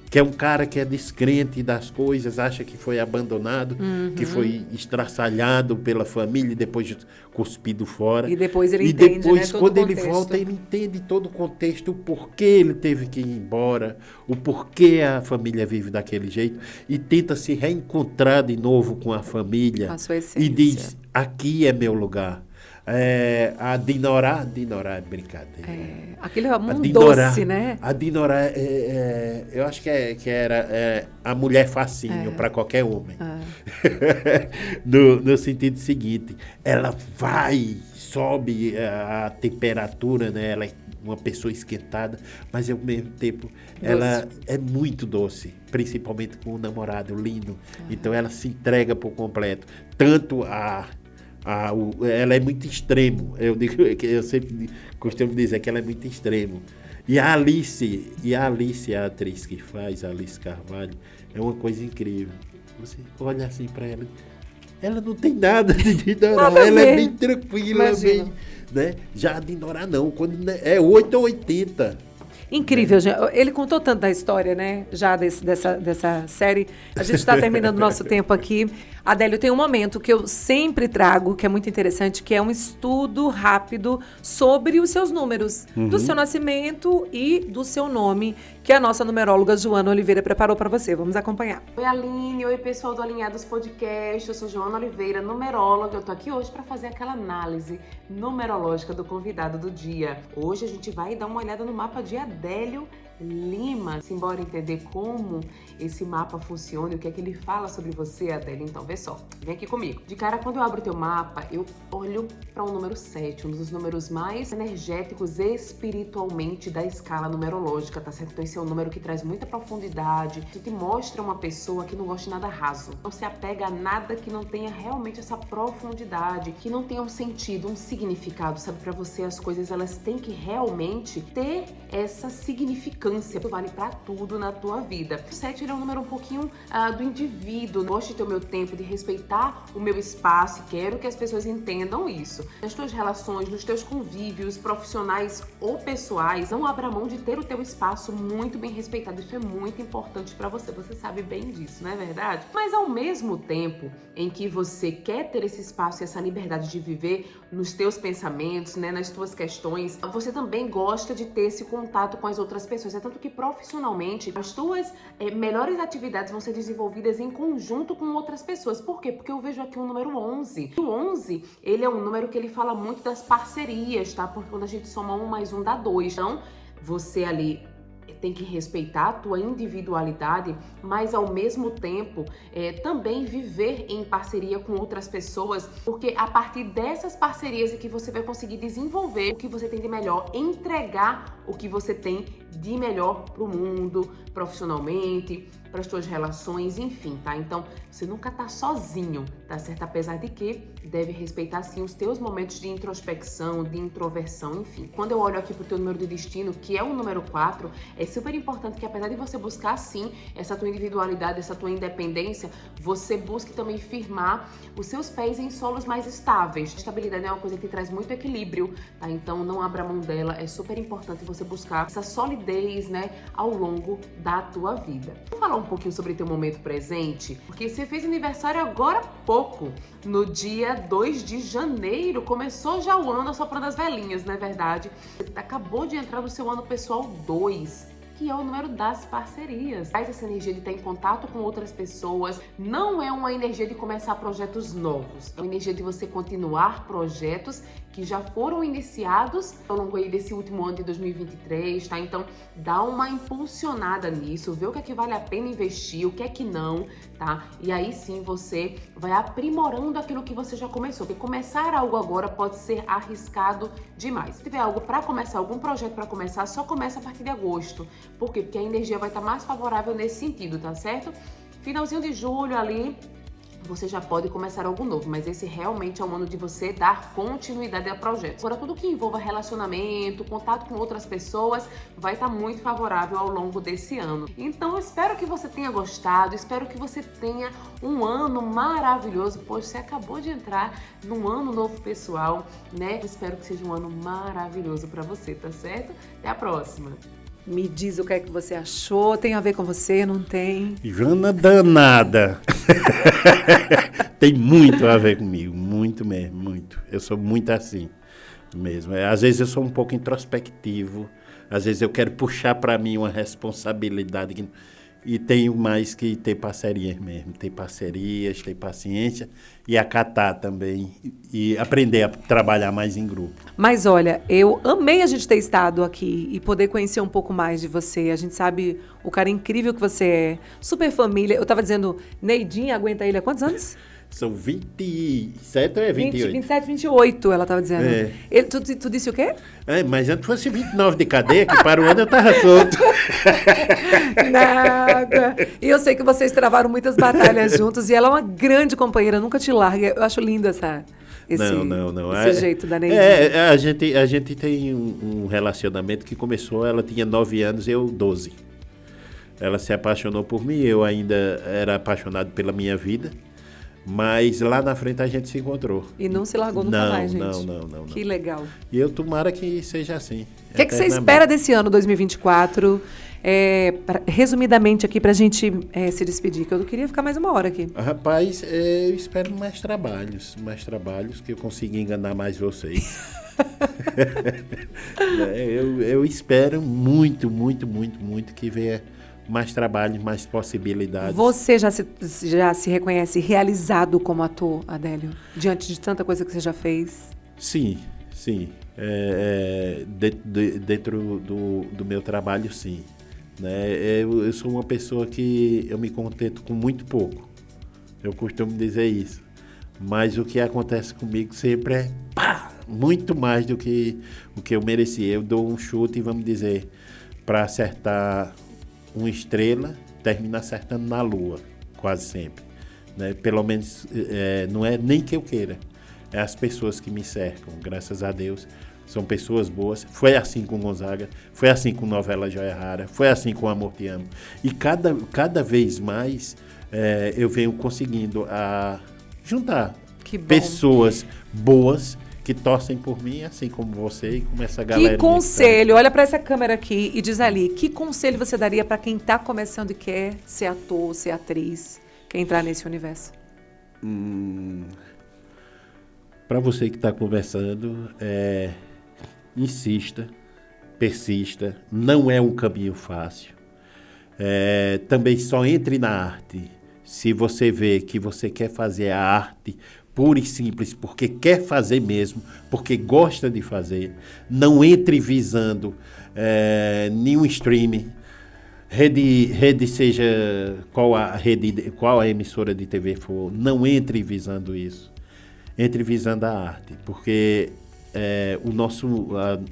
B: que é um cara que é descrente das coisas, acha que foi abandonado, que foi estraçalhado pela família e depois cuspido fora.
A: E depois ele entende,
B: E depois,
A: todo
B: quando
A: o
B: ele
A: contexto.
B: volta, ele entende todo o contexto, o porquê ele teve que ir embora, o porquê a família vive daquele jeito, e tenta se reencontrar de novo com a família.
A: Com a sua
B: E
A: essência.
B: diz, aqui é meu lugar. A Dinorá é brincadeira.
A: Aquele é
B: A
A: um
B: Dinorá,
A: doce, né?
B: A Dinorá, eu acho que era a mulher facinho para qualquer homem. No sentido seguinte, ela sobe a temperatura, né? Ela é uma pessoa esquentada, mas ao mesmo tempo ela é muito doce, principalmente com o namorado, o Lino. Então ela se entrega por completo. Tanto ela é muito extremo. Eu sempre costumo dizer que ela é muito extremo. E a Alice, a atriz que faz, a Alice Carvalho, é uma coisa incrível. Você olha assim para ela, ela não tem nada de Dinorá, ela é bem tranquila, bem, né? Já a Dinorá não, quando é 8 ou 80.
A: Incrível, gente. Ele contou tanto da história, né? Já dessa série. A gente está terminando o nosso tempo aqui. Adélio, tem um momento que eu sempre trago, que é muito interessante, que é um estudo rápido sobre os seus números, do seu nascimento e do seu nome, que a nossa numeróloga Joana Oliveira preparou para você. Vamos acompanhar.
C: Oi, Aline. Oi, pessoal do Alinhados Podcast. Eu sou Joana Oliveira, numeróloga. Eu tô aqui hoje para fazer aquela análise numerológica do convidado do dia. Hoje a gente vai dar uma olhada no mapa de Adélio Lima. Simbora entender como esse mapa funciona e o que é que ele fala sobre você, Adélio. Então, vê só. Vem aqui comigo. De cara, quando eu abro o teu mapa, eu olho para o número 7, um dos números mais energéticos espiritualmente da escala numerológica, tá certo? Então, esse é um número que traz muita profundidade, que te mostra uma pessoa que não gosta de nada raso. Não se apega a nada que não tenha realmente essa profundidade, que não tenha um sentido, um significado, sabe? Para você, as coisas, elas têm que realmente ter essa significância. Vale para tudo na tua vida. O 7 ele é um número um pouquinho do indivíduo. Gosto de ter o meu tempo, de respeitar o meu espaço e quero que as pessoas entendam isso. Nas tuas relações, nos teus convívios profissionais ou pessoais, não abra mão de ter o teu espaço muito bem respeitado. Isso é muito importante para você. Você sabe bem disso, não é verdade? Mas ao mesmo tempo em que você quer ter esse espaço e essa liberdade de viver nos teus pensamentos, né, nas tuas questões, você também gosta de ter esse contato com as outras pessoas. É tanto que profissionalmente as tuas melhores atividades vão ser desenvolvidas em conjunto com outras pessoas. Por quê? Porque eu vejo aqui o número 11. O 11, ele é um número que ele fala muito das parcerias, tá? Porque quando a gente soma 1 mais 1 dá 2. Então, você ali tem que respeitar a tua individualidade, mas ao mesmo tempo também viver em parceria com outras pessoas, porque a partir dessas parcerias é que você vai conseguir desenvolver o que você tem de melhor, entregar o que você tem de melhor pro mundo, profissionalmente, para as tuas relações, enfim, tá? Então, você nunca tá sozinho, tá certo? Apesar de que deve respeitar, sim, os teus momentos de introspecção, de introversão, enfim. Quando eu olho aqui pro teu número de destino, que é o número 4, é super importante que, apesar de você buscar, sim, essa tua individualidade, essa tua independência, você busque também firmar os seus pés em solos mais estáveis. Estabilidade é uma coisa que traz muito equilíbrio, tá? Então, não abra mão dela. É super importante você buscar essa solidez, né, ao longo da tua vida. Vou falar um pouquinho sobre teu momento presente, porque você fez aniversário agora há pouco, no dia 2 de janeiro, começou já o ano assoprando as velhinhas, não é verdade? Você acabou de entrar no seu ano pessoal 2, que é o número das parcerias. Faz essa energia de estar em contato com outras pessoas, não é uma energia de começar projetos novos, é uma energia de você continuar projetos que já foram iniciados ao longo aí desse último ano de 2023, tá? Então, dá uma impulsionada nisso, vê o que é que vale a pena investir, o que é que não, tá? E aí sim você vai aprimorando aquilo que você já começou, porque começar algo agora pode ser arriscado demais. Se tiver algo para começar, algum projeto para começar, só começa a partir de agosto. Por quê? Porque a energia vai estar mais favorável nesse sentido, tá certo? Finalzinho de julho ali, você já pode começar algo novo, mas esse realmente é um ano de você dar continuidade ao projeto. Agora, tudo que envolva relacionamento, contato com outras pessoas, vai estar muito favorável ao longo desse ano. Então, eu espero que você tenha gostado, espero que você tenha um ano maravilhoso, pois você acabou de entrar num ano novo pessoal, né? Eu espero que seja um ano maravilhoso para você, tá certo? Até a próxima!
A: Me diz o que é que você achou. Tem a ver com você, não tem?
B: Joana danada. Tem muito a ver comigo, muito mesmo, muito. Eu sou muito assim mesmo. Às vezes eu sou um pouco introspectivo, às vezes eu quero puxar para mim uma responsabilidade e tenho mais que ter parcerias mesmo, ter parcerias, ter paciência e acatar também e aprender a trabalhar mais em grupo.
A: Mas olha, eu amei a gente ter estado aqui e poder conhecer um pouco mais de você. A gente sabe o cara incrível que você é, super família. Eu tava dizendo, Neidinha aguenta ele há quantos anos?
B: São 27 ou é 28?
A: 27, 28, ela tava dizendo.
B: É.
A: Ele, tu disse o quê?
B: Mas antes fosse 29 de cadeia, que para o ano eu tava solto.
A: Nada. E eu sei que vocês travaram muitas batalhas juntos e ela é uma grande companheira, nunca te larga. Eu acho lindo esse
B: não.
A: jeito da Neidinha.
B: A gente tem um relacionamento que começou, ela tinha 9 anos, eu 12. Ela se apaixonou por mim, eu ainda era apaixonado pela minha vida. Mas lá na frente a gente se encontrou.
A: E não se largou nunca mais, gente.
B: Não.
A: Que legal.
B: E eu tomara que seja assim.
A: O que você espera desse ano 2024? Resumidamente aqui pra gente se despedir, que eu queria ficar mais uma hora aqui.
B: Rapaz, eu espero mais trabalhos que eu consiga enganar mais vocês. Eu espero muito que venha mais trabalho, mais possibilidades.
A: Você já se reconhece realizado como ator, Adélio? Diante de tanta coisa que você já fez?
B: Sim. Dentro do meu trabalho, sim. Né? Eu sou uma pessoa que eu me contento com muito pouco. Eu costumo dizer isso. Mas o que acontece comigo sempre é muito mais do que o que eu mereci. Eu dou um chute, vamos dizer, para acertar uma estrela, termina acertando na lua, quase sempre. Né? Pelo menos, não é nem que eu queira, é as pessoas que me cercam, graças a Deus, são pessoas boas. Foi assim com Gonzaga, foi assim com Novela Joia Rara, foi assim com Amor Te Amo. E cada vez mais eu venho conseguindo juntar pessoas boas que torcem por mim, assim como você e como essa galera.
A: Que conselho, olha para essa câmera aqui e diz ali, que conselho você daria para quem está começando e quer ser ator, ser atriz, quer entrar nesse universo?
B: Para você que está começando, insista, persista, não é um caminho fácil. Também só entre na arte se você vê que você quer fazer a arte pura e simples, porque quer fazer mesmo, porque gosta de fazer. Não entre visando nenhum streaming, rede seja qual a emissora de TV for, não entre visando isso. Entre visando a arte, porque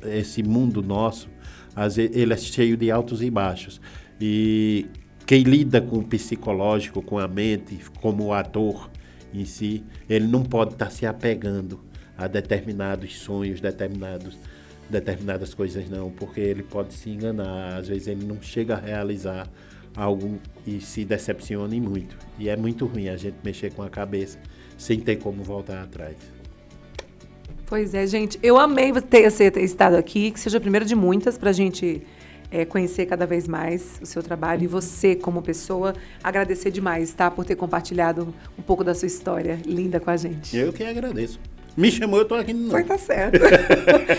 B: esse mundo nosso, às vezes, ele é cheio de altos e baixos. E quem lida com o psicológico, com a mente, como o ator em si, ele não pode estar se apegando a determinados sonhos, determinadas coisas não, porque ele pode se enganar, às vezes ele não chega a realizar algo e se decepcione muito. E é muito ruim a gente mexer com a cabeça sem ter como voltar atrás.
A: Pois é, gente, eu amei ter estado aqui, que seja a primeira de muitas pra gente conhecer cada vez mais o seu trabalho e você como pessoa, agradecer demais, tá? Por ter compartilhado um pouco da sua história linda com a gente.
B: Eu que agradeço. Me chamou, eu tô aqui de novo.
A: Foi, tá certo.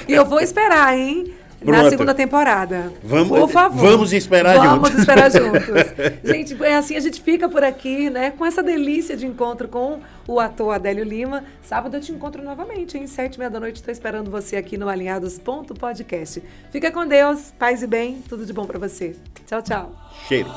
A: E eu vou esperar, hein? na segunda temporada. Por favor.
B: Vamos esperar juntos.
A: Vamos esperar juntos. Gente, é assim, a gente fica por aqui, né, com essa delícia de encontro com o ator Adélio Lima. Sábado eu te encontro novamente, hein? 7h30 estou esperando você aqui no Alinhados.podcast. Fica com Deus, paz e bem, tudo de bom para você. Tchau, tchau.
B: Cheiro.